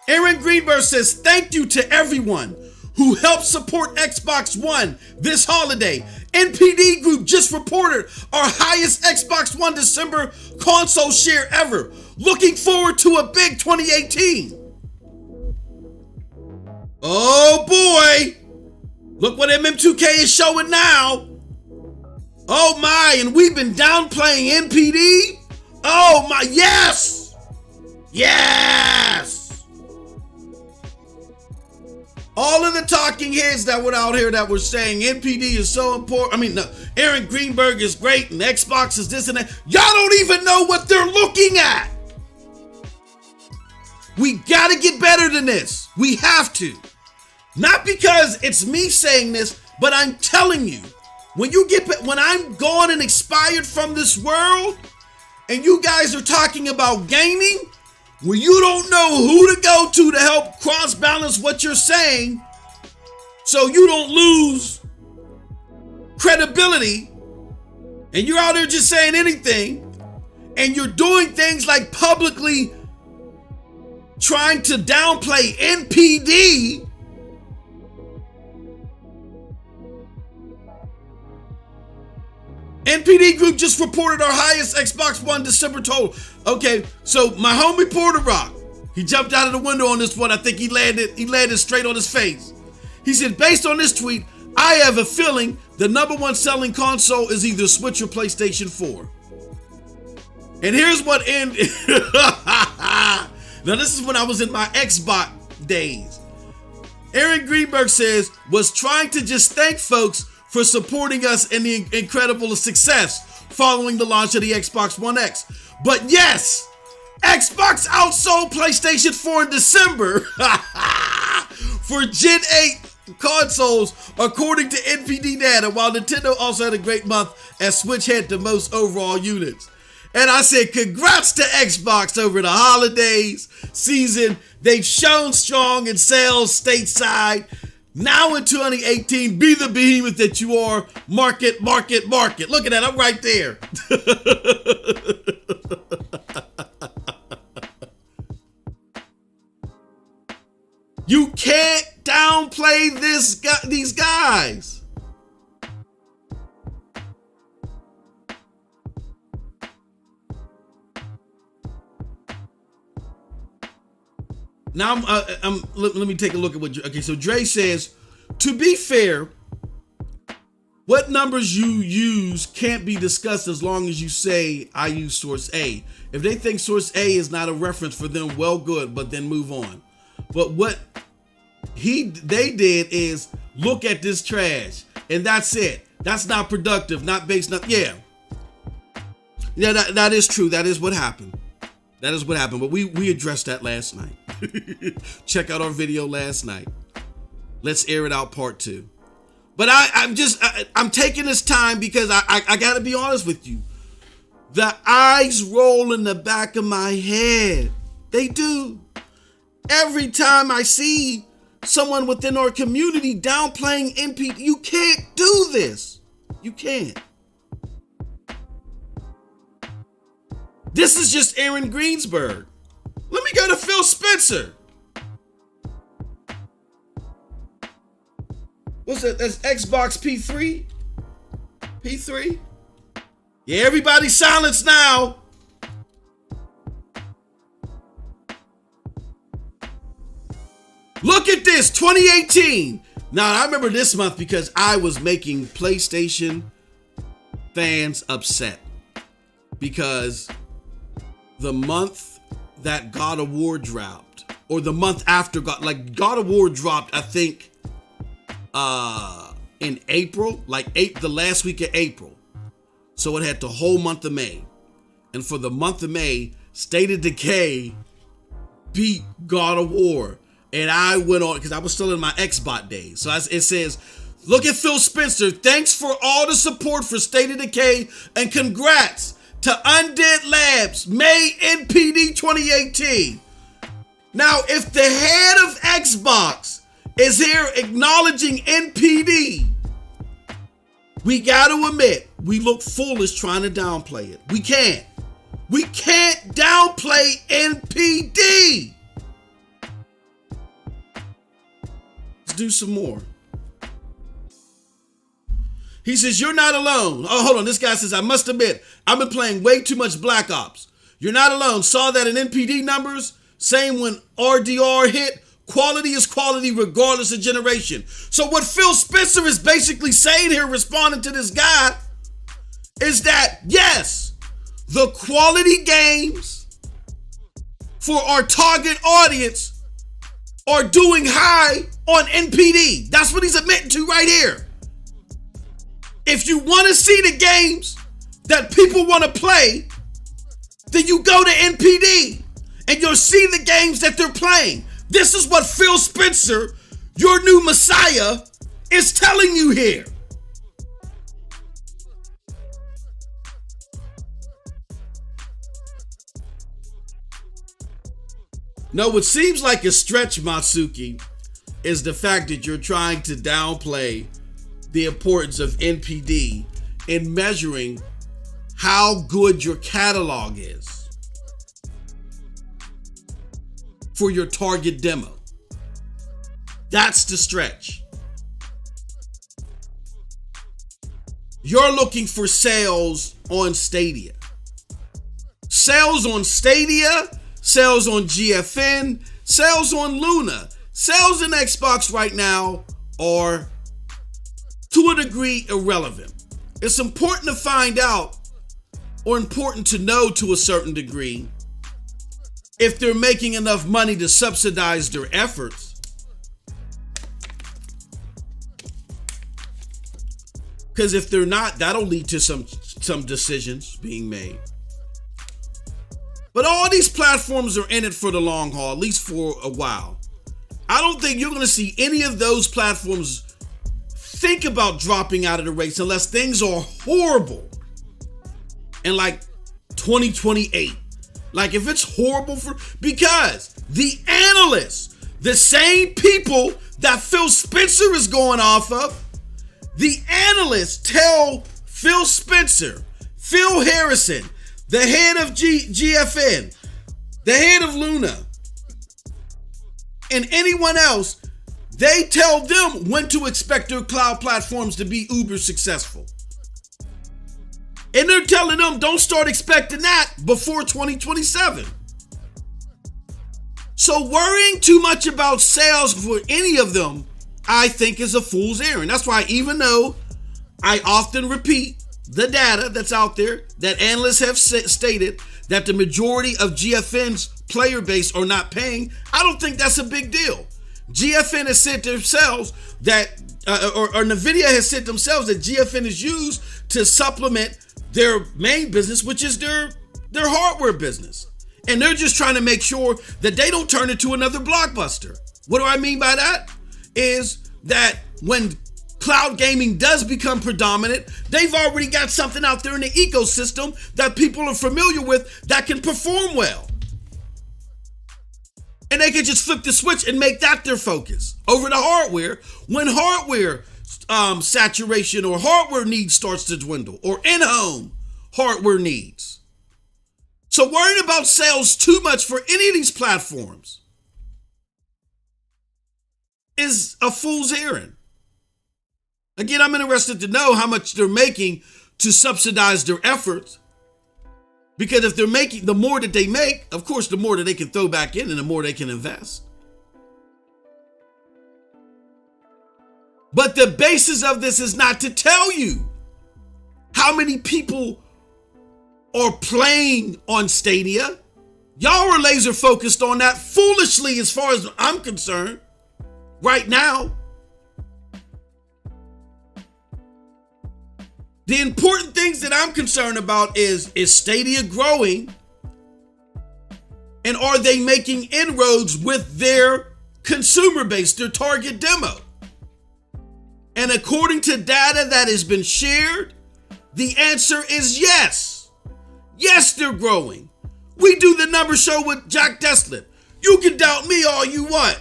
Aaron Greenberg says, thank you to everyone who helped support Xbox One this holiday. NPD Group just reported our highest Xbox One December console share ever. Looking forward to a big 2018. Oh boy. Look what MM2K is showing now. Oh my, and we've been downplaying NPD? Oh my, yes! Yes! All of the talking heads that were out here that were saying NPD is so important. I mean, no, Aaron Greenberg is great and Xbox is this and that. Y'all don't even know what they're looking at. We gotta get better than this. We have to. Not because it's me saying this, but I'm telling you, when I'm gone and expired from this world, and you guys are talking about gaming, where you don't know who to go to help cross-balance what you're saying, so you don't lose credibility, and you're out there just saying anything, and you're doing things like publicly trying to downplay NPD, NPD Group just reported our highest Xbox One December total. Okay, so my homie Porter Rock, he jumped out of the window on this one. I think he landed straight on his face. He said, based on this tweet, I have a feeling the number one selling console is either Switch or PlayStation 4. And here's what now this is when I was in my Xbox days. Aaron Greenberg says, was trying to just thank folks for supporting us in the incredible success following the launch of the Xbox One X. But yes, Xbox outsold PlayStation 4 in December for Gen 8 consoles, according to NPD data, while Nintendo also had a great month as Switch had the most overall units. And I said, congrats to Xbox over the holidays season. They've shown strong in sales stateside. Now in 2018, be the behemoth that you are. Market. Look at that, I'm right there. You can't downplay these guys. Now, let me take a look at what. Okay, so Dre says, to be fair, what numbers you use can't be discussed as long as you say I use source A. If they think source A is not a reference for them, well, good, but then move on. But what they did is look at this trash, and that's it. That's not productive, not based on. Yeah, that is true. That is what happened. That is what happened. But we addressed that last night. Check out our video last night. Let's air it out part 2. But I'm taking this time because I got to be honest with you. The eyes roll in the back of my head. They do. Every time I see someone within our community downplaying NPD, you can't do this. You can't. This is just Aaron Greensberg. Let me go to Phil Spencer. What's that? That's Xbox P3? P3? Yeah, everybody silence now. Look at this, 2018. Now, I remember this month because I was making PlayStation fans upset. Because the month that God of War dropped, or the month after God of War dropped, I think in April, the last week of April. So it had the whole month of May. And for the month of May, State of Decay beat God of War. And I went on, because I was still in my Xbox days. So it says, look at Phil Spencer. Thanks for all the support for State of Decay, and congrats to Undead Labs, May NPD 2018. Now, if the head of Xbox is here acknowledging NPD, we got to admit, we look foolish trying to downplay it. We can't. We can't downplay NPD. Let's do some more. He says, you're not alone. Oh, hold on. This guy says, I must admit, I've been playing way too much Black Ops. You're not alone. Saw that in NPD numbers. Same when RDR hit. Quality is quality regardless of generation. So what Phil Spencer is basically saying here, responding to this guy, is that yes, the quality games for our target audience are doing high on NPD. That's what he's admitting to right here. If you want to see the games that people want to play, then you go to NPD and you'll see the games that they're playing. This is what Phil Spencer, your new messiah, is telling you here. No, what seems like a stretch, Matsuki, is the fact that you're trying to downplay the importance of NPD in measuring how good your catalog is for your target demo. That's the stretch. You're looking for sales on Stadia. Sales on Stadia, sales on GFN, sales on Luna. Sales in Xbox right now are, to a degree, irrelevant. It's important to find out, or important to know to a certain degree, if they're making enough money to subsidize their efforts. Because if they're not, that'll lead to some decisions being made. But all these platforms are in it for the long haul, at least for a while. I don't think you're going to see any of those platforms think about dropping out of the race unless things are horrible in like 2028. Like if it's horrible because the analysts, the same people that Phil Spencer is going off of, the analysts tell Phil Spencer, Phil Harrison, the head of GFN, the head of Luna, and anyone else, they tell them when to expect their cloud platforms to be uber successful. And they're telling them don't start expecting that before 2027. So worrying too much about sales for any of them, I think, is a fool's errand. That's why, even though I often repeat the data that's out there, that analysts have stated that the majority of GFN's player base are not paying, I don't think that's a big deal. GFN has said themselves that, or NVIDIA has said themselves that GFN is used to supplement their main business, which is their hardware business. And they're just trying to make sure that they don't turn into another Blockbuster. What do I mean by that? Is that when cloud gaming does become predominant, they've already got something out there in the ecosystem that people are familiar with that can perform well. And they can just flip the switch and make that their focus over the hardware when hardware saturation or hardware needs starts to dwindle, or in-home hardware needs. So worrying about sales too much for any of these platforms is a fool's errand. Again, I'm interested to know how much they're making to subsidize their efforts. Because if they're making, the more that they make, of course, the more that they can throw back in and the more they can invest. But the basis of this is not to tell you how many people are playing on Stadia. Y'all are laser focused on that foolishly as far as I'm concerned right now. The important things that I'm concerned about is Stadia growing? And are they making inroads with their consumer base, their target demo? And according to data that has been shared, the answer is yes. Yes, they're growing. We do the number show with Jack Deslip. You can doubt me all you want.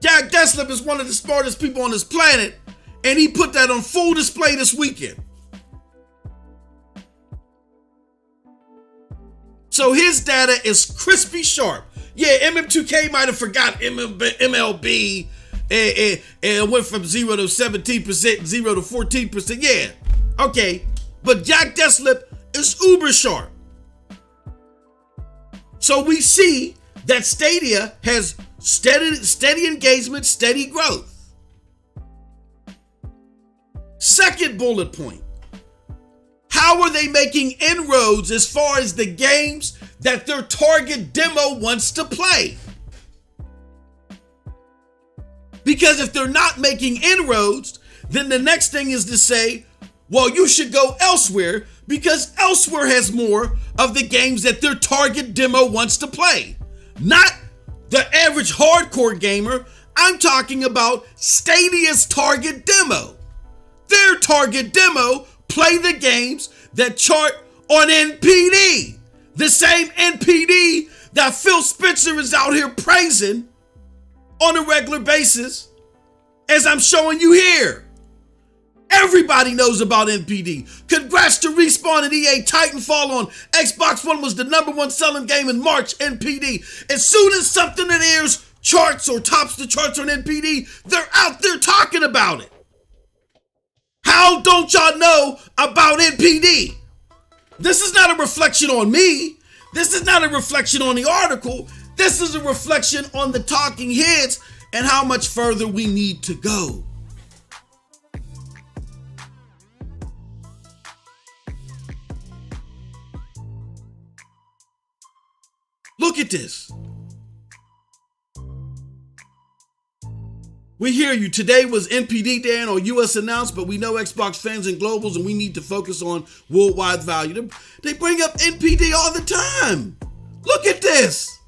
Jack Deslip is one of the smartest people on this planet, and he put that on full display this weekend. So his data is crispy sharp. Yeah, MM2K might have forgot MLB and went from 0 to 17%, 0 to 14%. Yeah, okay. But Jack Deslip is uber sharp. So we see that Stadia has Steady engagement, steady growth. Second bullet point. How are they making inroads as far as the games that their target demo wants to play? Because if they're not making inroads, then the next thing is to say, well, you should go elsewhere because elsewhere has more of the games that their target demo wants to play. Not the average hardcore gamer. I'm talking about Stadia's target demo. Their target demo play the games that chart on NPD. The same NPD that Phil Spencer is out here praising on a regular basis, as I'm showing you here. Everybody knows about NPD. Congrats to Respawn and EA. Titanfall on Xbox One was the #1 selling game in March, NPD. As soon as something that airs charts or tops the charts on NPD, they're out there talking about it. How don't y'all know about NPD? This is not a reflection on me. This is not a reflection on the article. This is a reflection on the talking heads and how much further we need to go. Look at this. We hear you. Today was NPD Day or US announced, but we know Xbox fans and globals and we need to focus on worldwide value. They bring up NPD all the time. Look at this.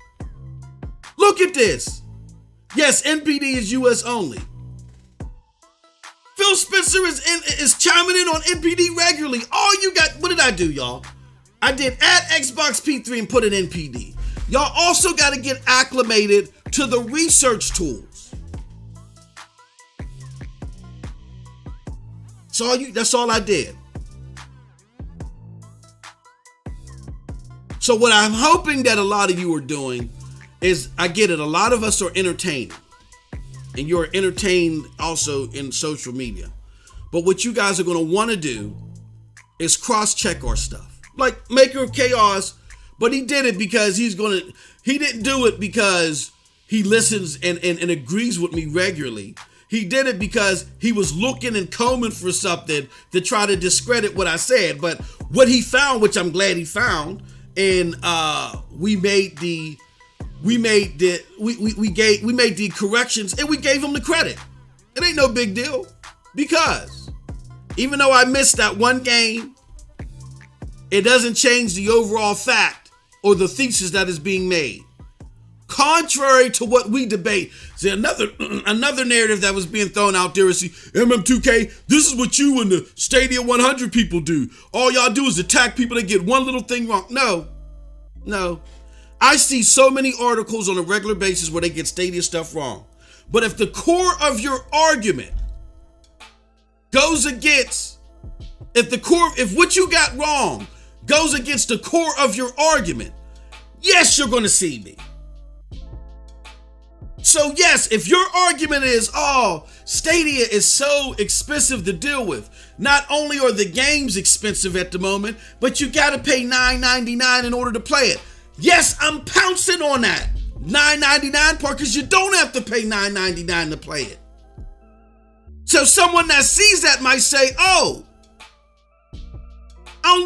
Look at this. Yes, NPD is US only. Phil Spencer is chiming in on NPD regularly. All you got, what did I do, y'all? I did add Xbox P3 and put an NPD. Y'all also got to get acclimated to the research tools. That's all I did. So what I'm hoping that a lot of you are doing is, I get it, a lot of us are entertained. And you're entertained also in social media. But what you guys are going to want to do is cross-check our stuff. Like Maker of Chaos, but he did it because he didn't do it because he listens and agrees with me regularly. He did it because he was looking and combing for something to try to discredit what I said. But what he found, which I'm glad he found, and we made the corrections and we gave him the credit. It ain't no big deal, because even though I missed that one game, it doesn't change the overall fact or the thesis that is being made. Contrary to what we debate, see, another narrative that was being thrown out there is, see, MM2K, this is what you and the Stadia 100 people do. All y'all do is attack people that get one little thing wrong. No. I see so many articles on a regular basis where they get Stadia stuff wrong. But if the core of your argument goes against, if what you got wrong goes against the core of your argument, yes, you're going to see me. So yes, if your argument is, oh, Stadia is so expensive to deal with, not only are the games expensive at the moment, but you got to pay $9.99 in order to play it. Yes, I'm pouncing on that $9.99 part, because you don't have to pay $9.99 to play it. So someone that sees that might say, oh, I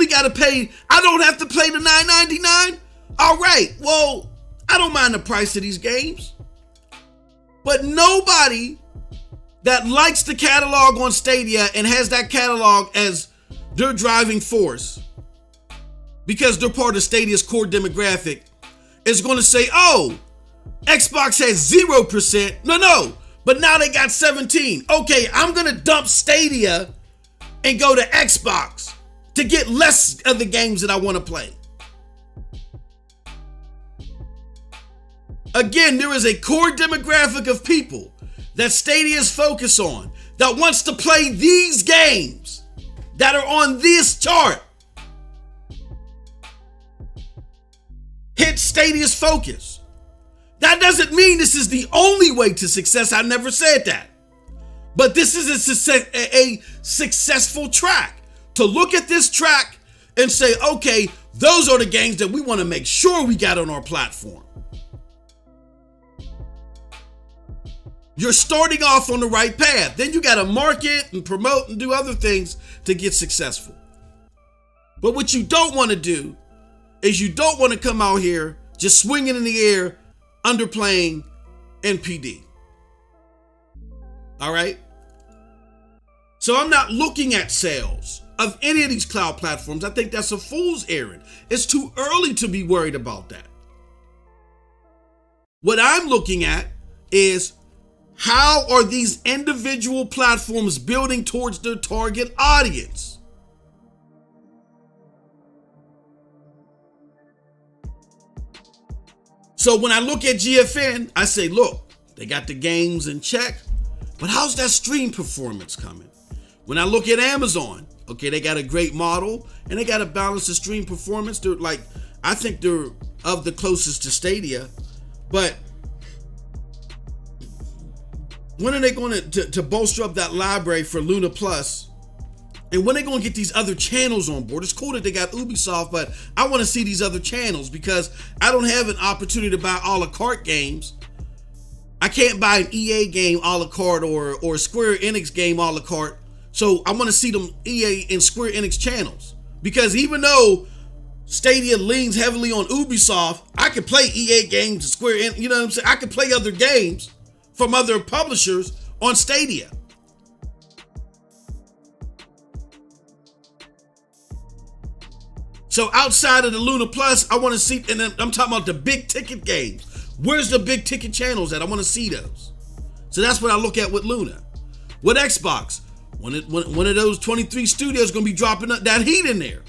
don't have to pay the $9.99? All right, well, I don't mind the price of these games. But nobody that likes the catalog on Stadia and has that catalog as their driving force, because they're part of Stadia's core demographic, is going to say, oh, Xbox has 0%. No, but now they got 17. Okay, I'm going to dump Stadia and go to Xbox to get less of the games that I want to play. Again, there is a core demographic of people that Stadia is focused on that wants to play these games that are on this chart. Hit Stadia's focus. That doesn't mean this is the only way to success. I never said that. But this is a successful track. To look at this track and say, okay, those are the games that we want to make sure we got on our platform. You're starting off on the right path. Then you got to market and promote and do other things to get successful. But what you don't want to do is you don't want to come out here just swinging in the air, underplaying NPD. All right? So I'm not looking at sales of any of these cloud platforms. I think that's a fool's errand. It's too early to be worried about that. What I'm looking at is, how are these individual platforms building towards their target audience? So when I look at GFN, I say, look, they got the games in check, but how's that stream performance coming? When I look at Amazon, okay, they got a great model and they got a balanced stream performance. They're like, I think they're of the closest to Stadia, but when are they going to bolster up that library for Luna Plus? And when are they going to get these other channels on board? It's cool that they got Ubisoft, but I want to see these other channels because I don't have an opportunity to buy a la carte games. I can't buy an EA game a la carte or a Square Enix game a la carte. So I want to see them EA and Square Enix channels. Because even though Stadia leans heavily on Ubisoft, I could play EA games and Square Enix, you know what I'm saying? I could play other games from other publishers on Stadia. So outside of the Luna Plus, I want to see, and I'm talking about the big ticket games. Where's the big ticket channels at? I want to see those. So that's what I look at with Luna. With Xbox, one of those 23 studios going to be dropping that heat in there.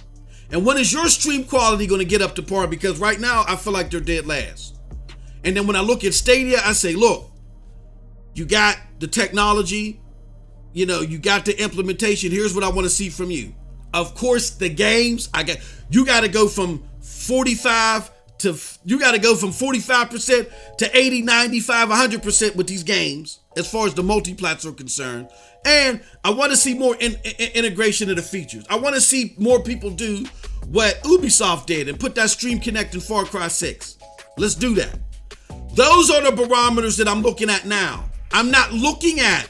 And when is your stream quality going to get up to par? Because right now, I feel like they're dead last. And then when I look at Stadia, I say, look, you got the technology, you got the implementation. Here's what I want to see from you. Of course, the games, you got to go from 45% to 80, 95, 100% with these games as far as the multiplats are concerned. And I want to see more integration of the features. I want to see more people do what Ubisoft did and put that Stream Connect in Far Cry 6. Let's do that. Those are the barometers that I'm looking at now. I'm not looking at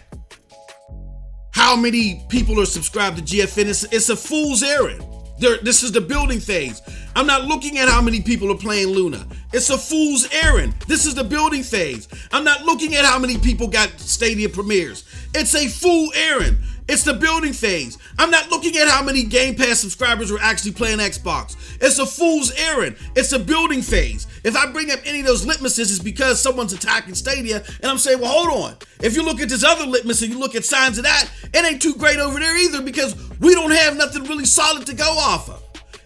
how many people are subscribed to GFN. It's a fool's errand. This is the building phase. I'm not looking at how many people are playing Luna. It's a fool's errand. This is the building phase. I'm not looking at how many people got Stadia premieres. It's a fool errand. It's the building phase. I'm not looking at how many Game Pass subscribers are actually playing Xbox. It's a fool's errand. It's a building phase. If I bring up any of those litmuses, it's because someone's attacking Stadia, and I'm saying, well, hold on. If you look at this other litmus and you look at signs of that, it ain't too great over there either because we don't have nothing really solid to go off of.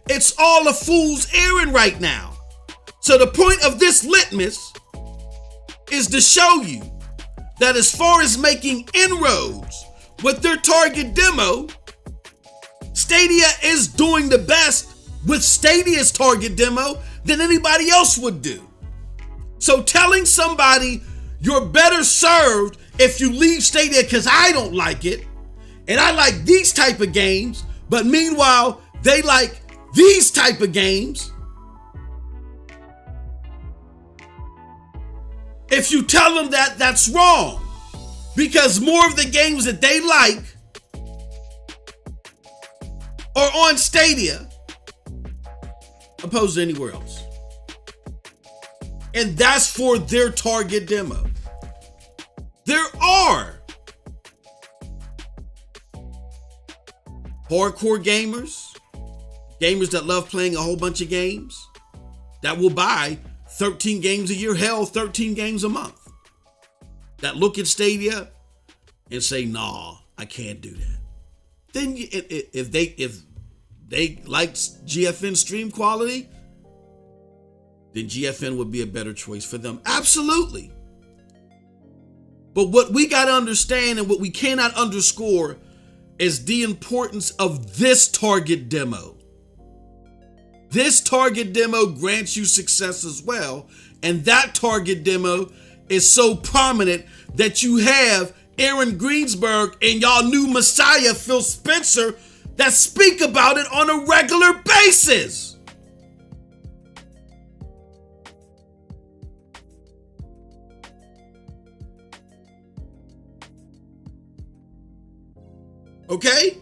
It's all a fool's errand right now. So the point of this litmus is to show you that as far as making inroads with their target demo, Stadia is doing the best with Stadia's target demo than anybody else would do. So telling somebody you're better served if you leave Stadia because I don't like it, and I like these type of games, but meanwhile, they like these type of games. If you tell them that, that's wrong. Because more of the games that they like are on Stadia opposed to anywhere else. And that's for their target demo. There are hardcore gamers that love playing a whole bunch of games, that will buy 13 games a year, hell, 13 games a month, that look at Stadia and say, nah, I can't do that. Then if they like GFN stream quality, then GFN would be a better choice for them. Absolutely. But what we got to understand and what we cannot underscore is the importance of this target demo. This target demo grants you success as well. And that target demo is so prominent that you have Aaron Greensberg and y'all new messiah, Phil Spencer, that speak about it on a regular basis. Okay?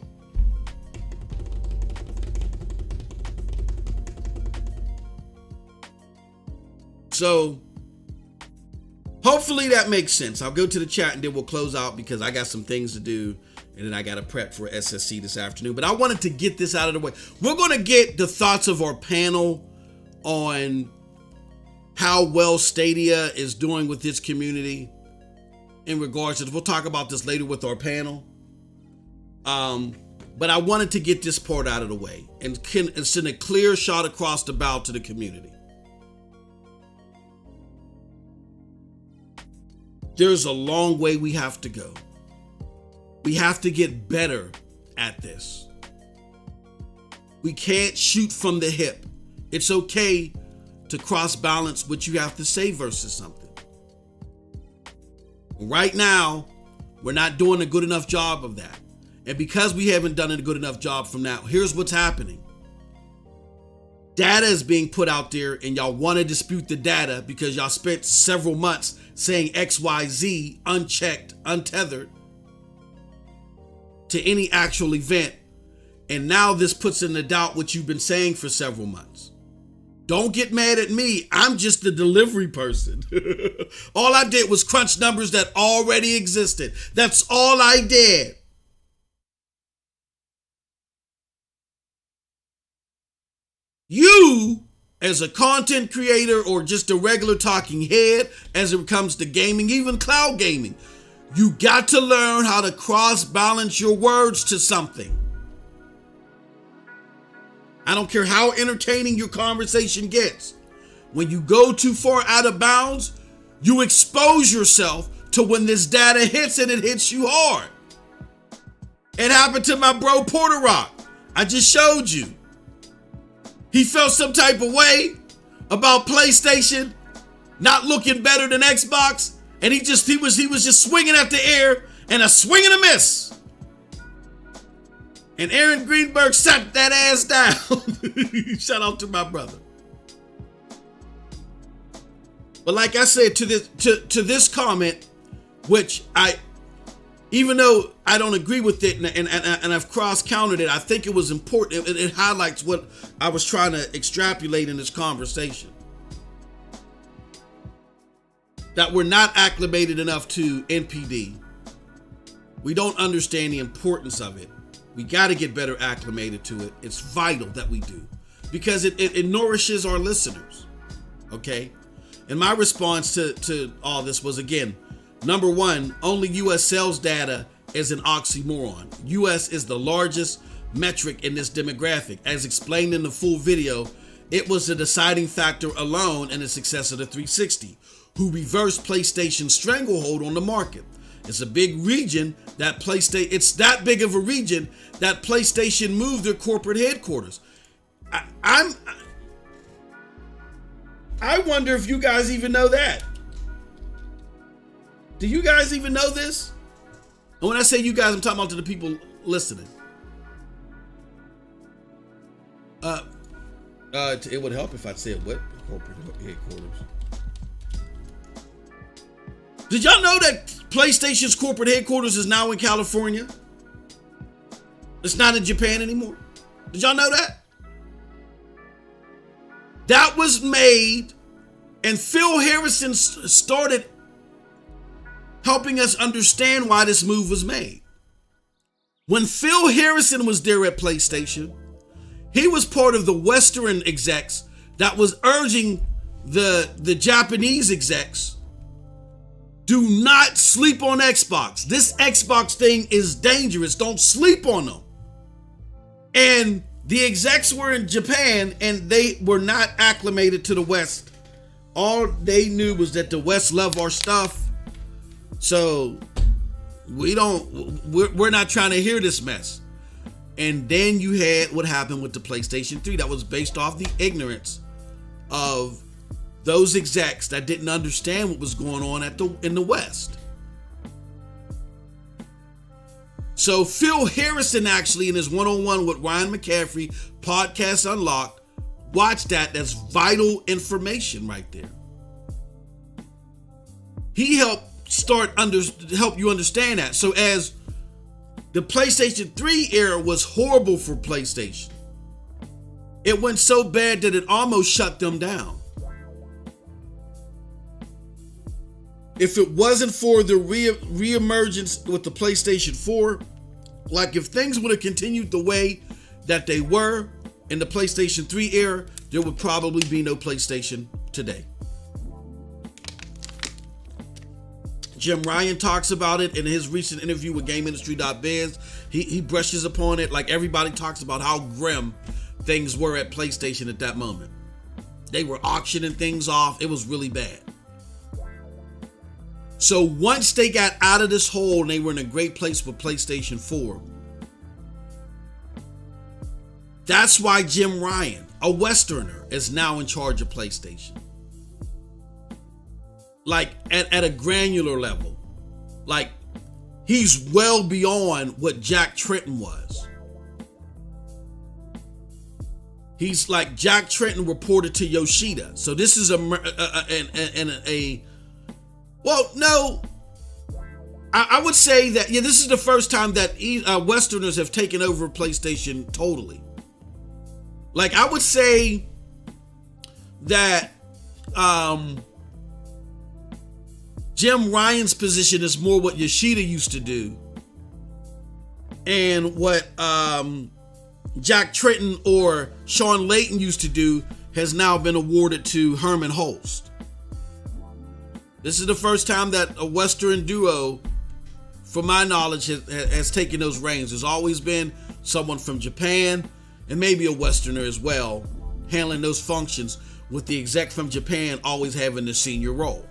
So hopefully that makes sense. I'll go to the chat and then we'll close out because I got some things to do and then I got to prep for SSC this afternoon. But I wanted to get this out of the way. We're going to get the thoughts of our panel on how well Stadia is doing with its community in regards to this. We'll talk about this later with our panel. But I wanted to get this part out of the way and send a clear shot across the bow to the community. There's a long way we have to go. We have to get better at this. We can't shoot from the hip. It's okay to cross balance what you have to say versus something. Right now, we're not doing a good enough job of that. And because we haven't done a good enough job from now, here's what's happening. Data is being put out there and y'all want to dispute the data because y'all spent several months saying XYZ unchecked, untethered to any actual event. And now this puts into doubt what you've been saying for several months. Don't get mad at me. I'm just the delivery person. All I did was crunch numbers that already existed. That's all I did. You, as a content creator or just a regular talking head, as it comes to gaming, even cloud gaming, you got to learn how to cross-balance your words to something. I don't care how entertaining your conversation gets. When you go too far out of bounds, you expose yourself to when this data hits and it hits you hard. It happened to my bro Porter Rock. I just showed you. He felt some type of way about PlayStation not looking better than Xbox, and he was just swinging at the air and a swing and a miss. And Aaron Greenberg sat that ass down. Shout out to my brother. But like I said, to this comment, which even though I don't agree with it and I've cross-countered it, I think it was important. It highlights what I was trying to extrapolate in this conversation. That we're not acclimated enough to NPD. We don't understand the importance of it. We got to get better acclimated to it. It's vital that we do because it nourishes our listeners. Okay? And my response to all this was, again, number one, only U.S. sales data is an oxymoron. U.S. is the largest metric in this demographic. As explained in the full video, it was the deciding factor alone in the success of the 360, who reversed PlayStation's stranglehold on the market. It's a big region that it's that big of a region that PlayStation moved their corporate headquarters. I wonder if you guys even know that. Do you guys even know this? And when I say you guys, I'm talking about to the people listening. It would help if I said what corporate headquarters. Did y'all know that PlayStation's corporate headquarters is now in California? It's not in Japan anymore. Did y'all know that? That was made, and Phil Harrison started helping us understand why this move was made. When Phil Harrison was there at PlayStation, he was part of the Western execs that was urging the Japanese execs, do not sleep on Xbox. This Xbox thing is dangerous. Don't sleep on them. And the execs were in Japan and they were not acclimated to the West. All they knew was that the West love our stuff. So we're not trying to hear this mess. And then you had what happened with the PlayStation 3 that was based off the ignorance of those execs that didn't understand what was going on in the West. So Phil Harrison actually, in his one-on-one with Ryan McCaffrey, Podcast Unlocked, watch that. That's vital information right there. He helped help you understand that. So as The PlayStation 3 era was horrible for PlayStation. It went so bad that it almost shut them down. If it wasn't for the reemergence with the PlayStation 4, like if things would have continued the way that they were in the PlayStation 3 era, there would probably be no PlayStation today. Jim Ryan talks about it in his recent interview with GameIndustry.biz. He brushes upon it like everybody talks about how grim things were at PlayStation at that moment. They were auctioning things off. It was really bad. So once they got out of this hole and they were in a great place with PlayStation 4, that's why Jim Ryan, a Westerner, is now in charge of PlayStation. Like at a granular level. Like he's well beyond what Jack Tretton was. He's like Jack Tretton reported to Yoshida. So this is well, no, I would say that, yeah, this is the first time that Westerners have taken over PlayStation totally. Like, I would say that Jim Ryan's position is more what Yoshida used to do and what Jack Tretton or Sean Layton used to do has now been awarded to Herman Holst. This is the first time that a Western duo, from my knowledge, has taken those reins. There's always been someone from Japan and maybe a Westerner as well handling those functions, with the exec from Japan always having the senior role.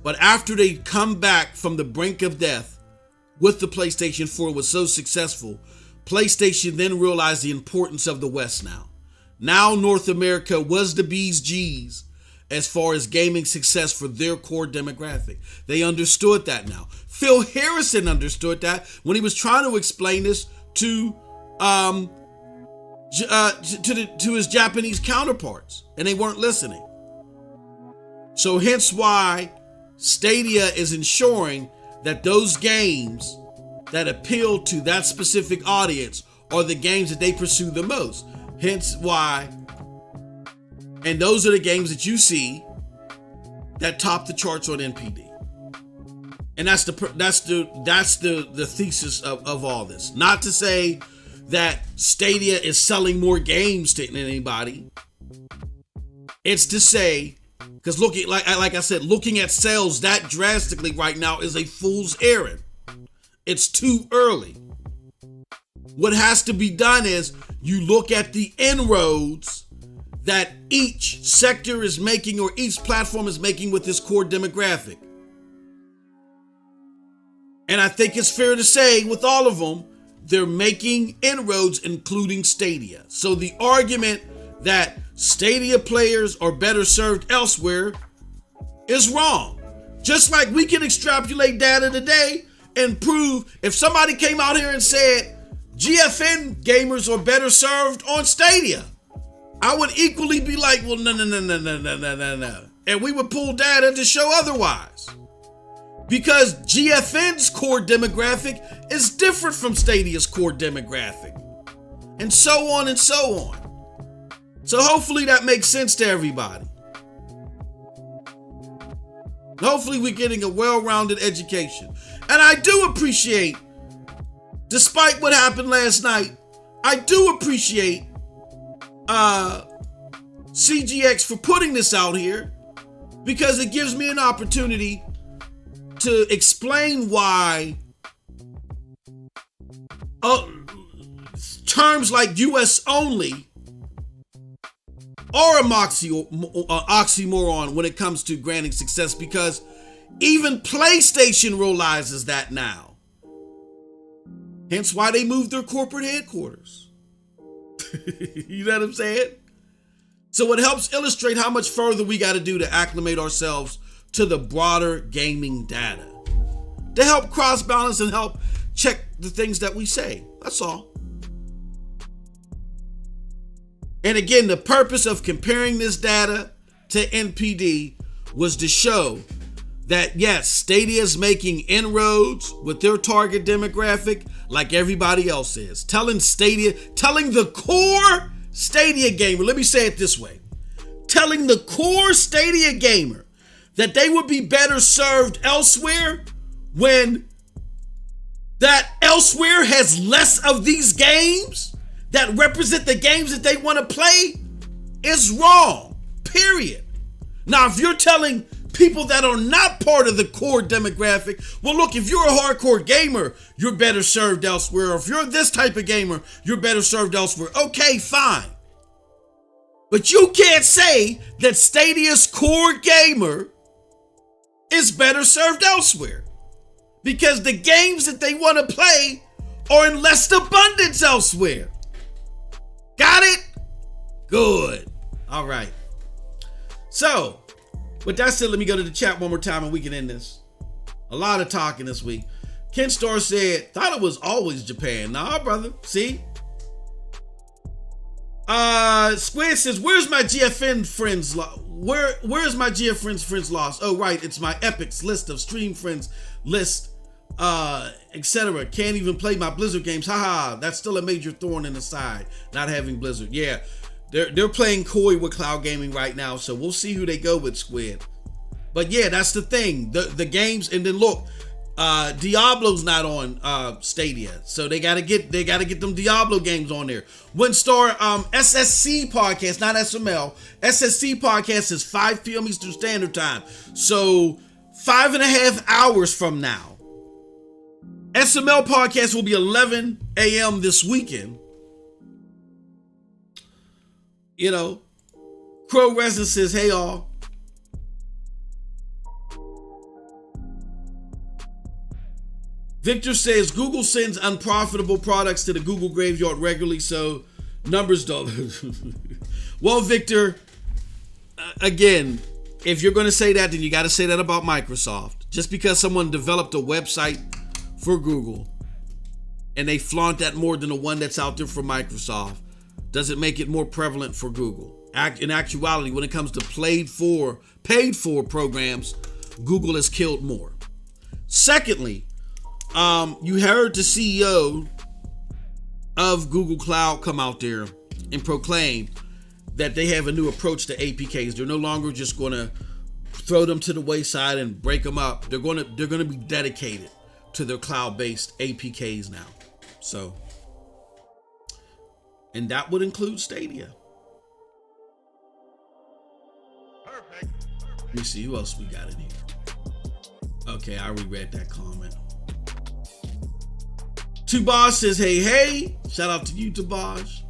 But after they come back from the brink of death with the PlayStation 4 was so successful, PlayStation then realized the importance of the West now. Now North America was the bee's G's as far as gaming success for their core demographic. They understood that now. Phil Harrison understood that when he was trying to explain this to his Japanese counterparts, and they weren't listening. So hence why Stadia is ensuring that those games that appeal to that specific audience are the games that they pursue the most. Hence why, and those are the games that you see that top the charts on NPD. And that's the thesis of all this. Not to say that Stadia is selling more games to anybody. It's to say, because looking like I said, looking at sales that drastically right now is a fool's errand. It's too early. What has to be done is you look at the inroads that each sector is making or each platform is making with this core demographic. And I think it's fair to say with all of them, they're making inroads, including Stadia. So the argument that Stadia players are better served elsewhere is wrong. Just like we can extrapolate data today and prove, if somebody came out here and said GFN gamers are better served on Stadia, I would equally be like, well, no. And we would pull data to show otherwise. Because GFN's core demographic is different from Stadia's core demographic. And so on and so on. So hopefully that makes sense to everybody. Hopefully we're getting a well-rounded education. And I do appreciate, despite what happened last night, I do appreciate CGX for putting this out here, because it gives me an opportunity to explain why terms like US only are a oxymoron when it comes to granting success, because even PlayStation realizes that now. Hence why they moved their corporate headquarters. You know what I'm saying? So it helps illustrate how much further we got to do to acclimate ourselves to the broader gaming data, to help cross-balance and help check the things that we say. That's all. And again, the purpose of comparing this data to NPD was to show that yes, Stadia is making inroads with their target demographic like everybody else is. Telling the core Stadia gamer, let me say it this way, telling the core Stadia gamer that they would be better served elsewhere when that elsewhere has less of these games that represent the games that they want to play is wrong, period. Now, if you're telling people that are not part of the core demographic, well, look, if you're a hardcore gamer, you're better served elsewhere. Or if you're this type of gamer, you're better served elsewhere. Okay, fine. But you can't say that Stadia's core gamer is better served elsewhere, because the games that they want to play are in less abundance elsewhere. Got it? Good. All right. So, with that said, let me go to the chat one more time and we can end this. A lot of talking this week. Ken Starr said, thought it was always Japan. Nah, brother. See? Squid says, where's my GFN friends? Where's my GFN friends lost? Oh, right. It's my Epics list of stream friends list, etc. Can't even play my Blizzard games. Haha. That's still a major thorn in the side, not having Blizzard. Yeah. They're playing coy with cloud gaming right now, so we'll see who they go with, Squid. But yeah, that's the thing. The games, and then look, Diablo's not on Stadia, so they gotta get them Diablo games on there. Windstar SSC podcast, not SML. SSC podcast is 5 p.m. Eastern Standard Time, so 5.5 hours from now. SML podcast will be 11 a.m. this weekend. You know, Crow Resin says, hey all. Victor says, Google sends unprofitable products to the Google graveyard regularly, so numbers don't. Well, Victor, again, if you're going to say that, then you got to say that about Microsoft. Just because someone developed a website for Google and they flaunt that more than the one that's out there for Microsoft, doesn't make it more prevalent for Google. In actuality, when it comes to paid for programs, Google has killed more. Secondly, you heard the CEO of Google Cloud come out there and proclaim that they have a new approach to APKs. They're no longer just going to throw them to the wayside and break them up. They're going to be dedicated to their cloud-based APKs now. So, and that would include Stadia. Perfect. Let me see who else we got in here. Okay, I reread that comment. Tubaj says, hey. Shout out to you, Tubaj.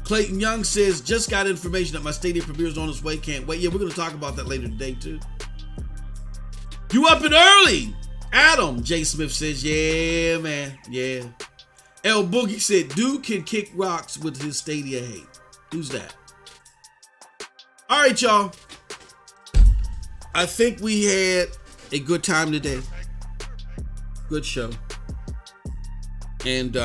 Clayton Young says, just got information that my Stadia premieres on its way. Can't wait. Yeah, we're going to talk about that later today, too. You up and early. Adam, J. Smith says, yeah, man. Yeah. L Boogie said, dude can kick rocks with his Stadia hate. Who's that? All right, y'all. I think we had a good time today. Good show. And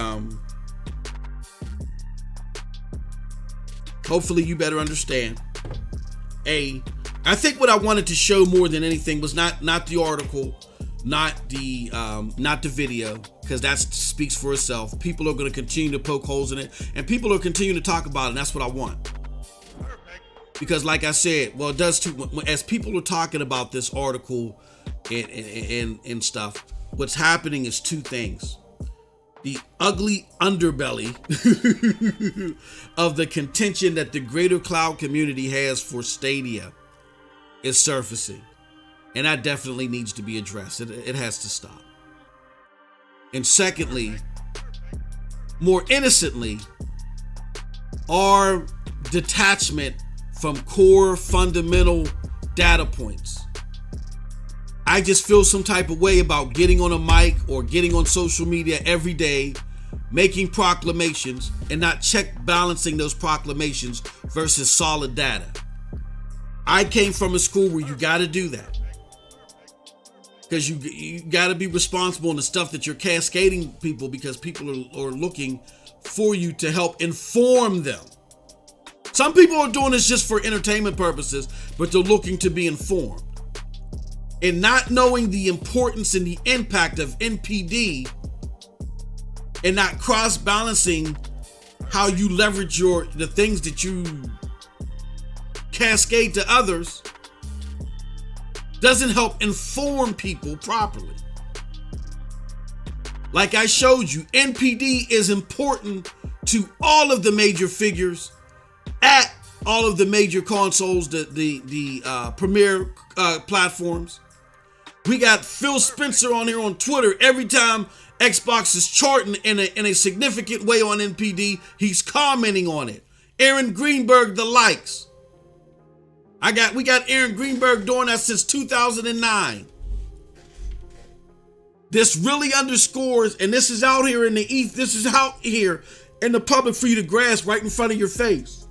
hopefully you better understand. I think what I wanted to show more than anything was not the article, not the video, because that speaks for itself. People are going to continue to poke holes in it, and people are continuing to talk about it, and that's what I want. Because like I said, well, it does too. As people are talking about this article and stuff, what's happening is two things. The ugly underbelly of the contention that the greater cloud community has for Stadia is surfacing. And that definitely needs to be addressed. It has to stop. And secondly, more innocently, our detachment from core fundamental data points. I just feel some type of way about getting on a mic or getting on social media every day, making proclamations and not check balancing those proclamations versus solid data. I came from a school where you got to do that. Because you got to be responsible in the stuff that you're cascading people, because people are looking for you to help inform them. Some people are doing this just for entertainment purposes, but they're looking to be informed. And not knowing the importance and the impact of NPD and not cross-balancing how you leverage the things that you cascade to others doesn't help inform people properly. Like I showed you, NPD is important to all of the major figures at all of the major consoles, the premier platforms. We got Phil Spencer on here on Twitter. Every time Xbox is charting in a significant way on NPD, he's commenting on it. Aaron Greenberg, the likes. We got Aaron Greenberg doing that since 2009. This really underscores, and this is out here in the East, this is out here in the public for you to grasp right in front of your face.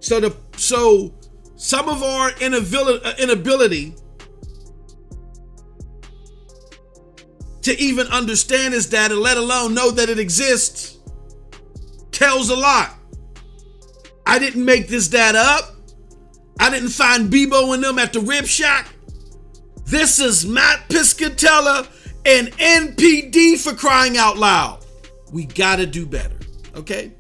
So some of our inability to even understand this data, let alone know that it exists, tells a lot. I didn't make this data up. I didn't find Bebo and them at the Rib Shack. This is Matt Piscatella and NPD, for crying out loud. We gotta do better, okay?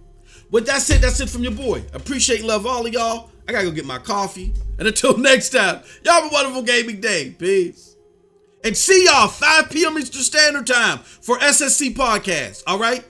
But that's it from your boy. Appreciate and love all of y'all. I gotta go get my coffee. And until next time, y'all have a wonderful gaming day. Peace. And see y'all 5 p.m. Eastern Standard Time for SSC Podcast, all right?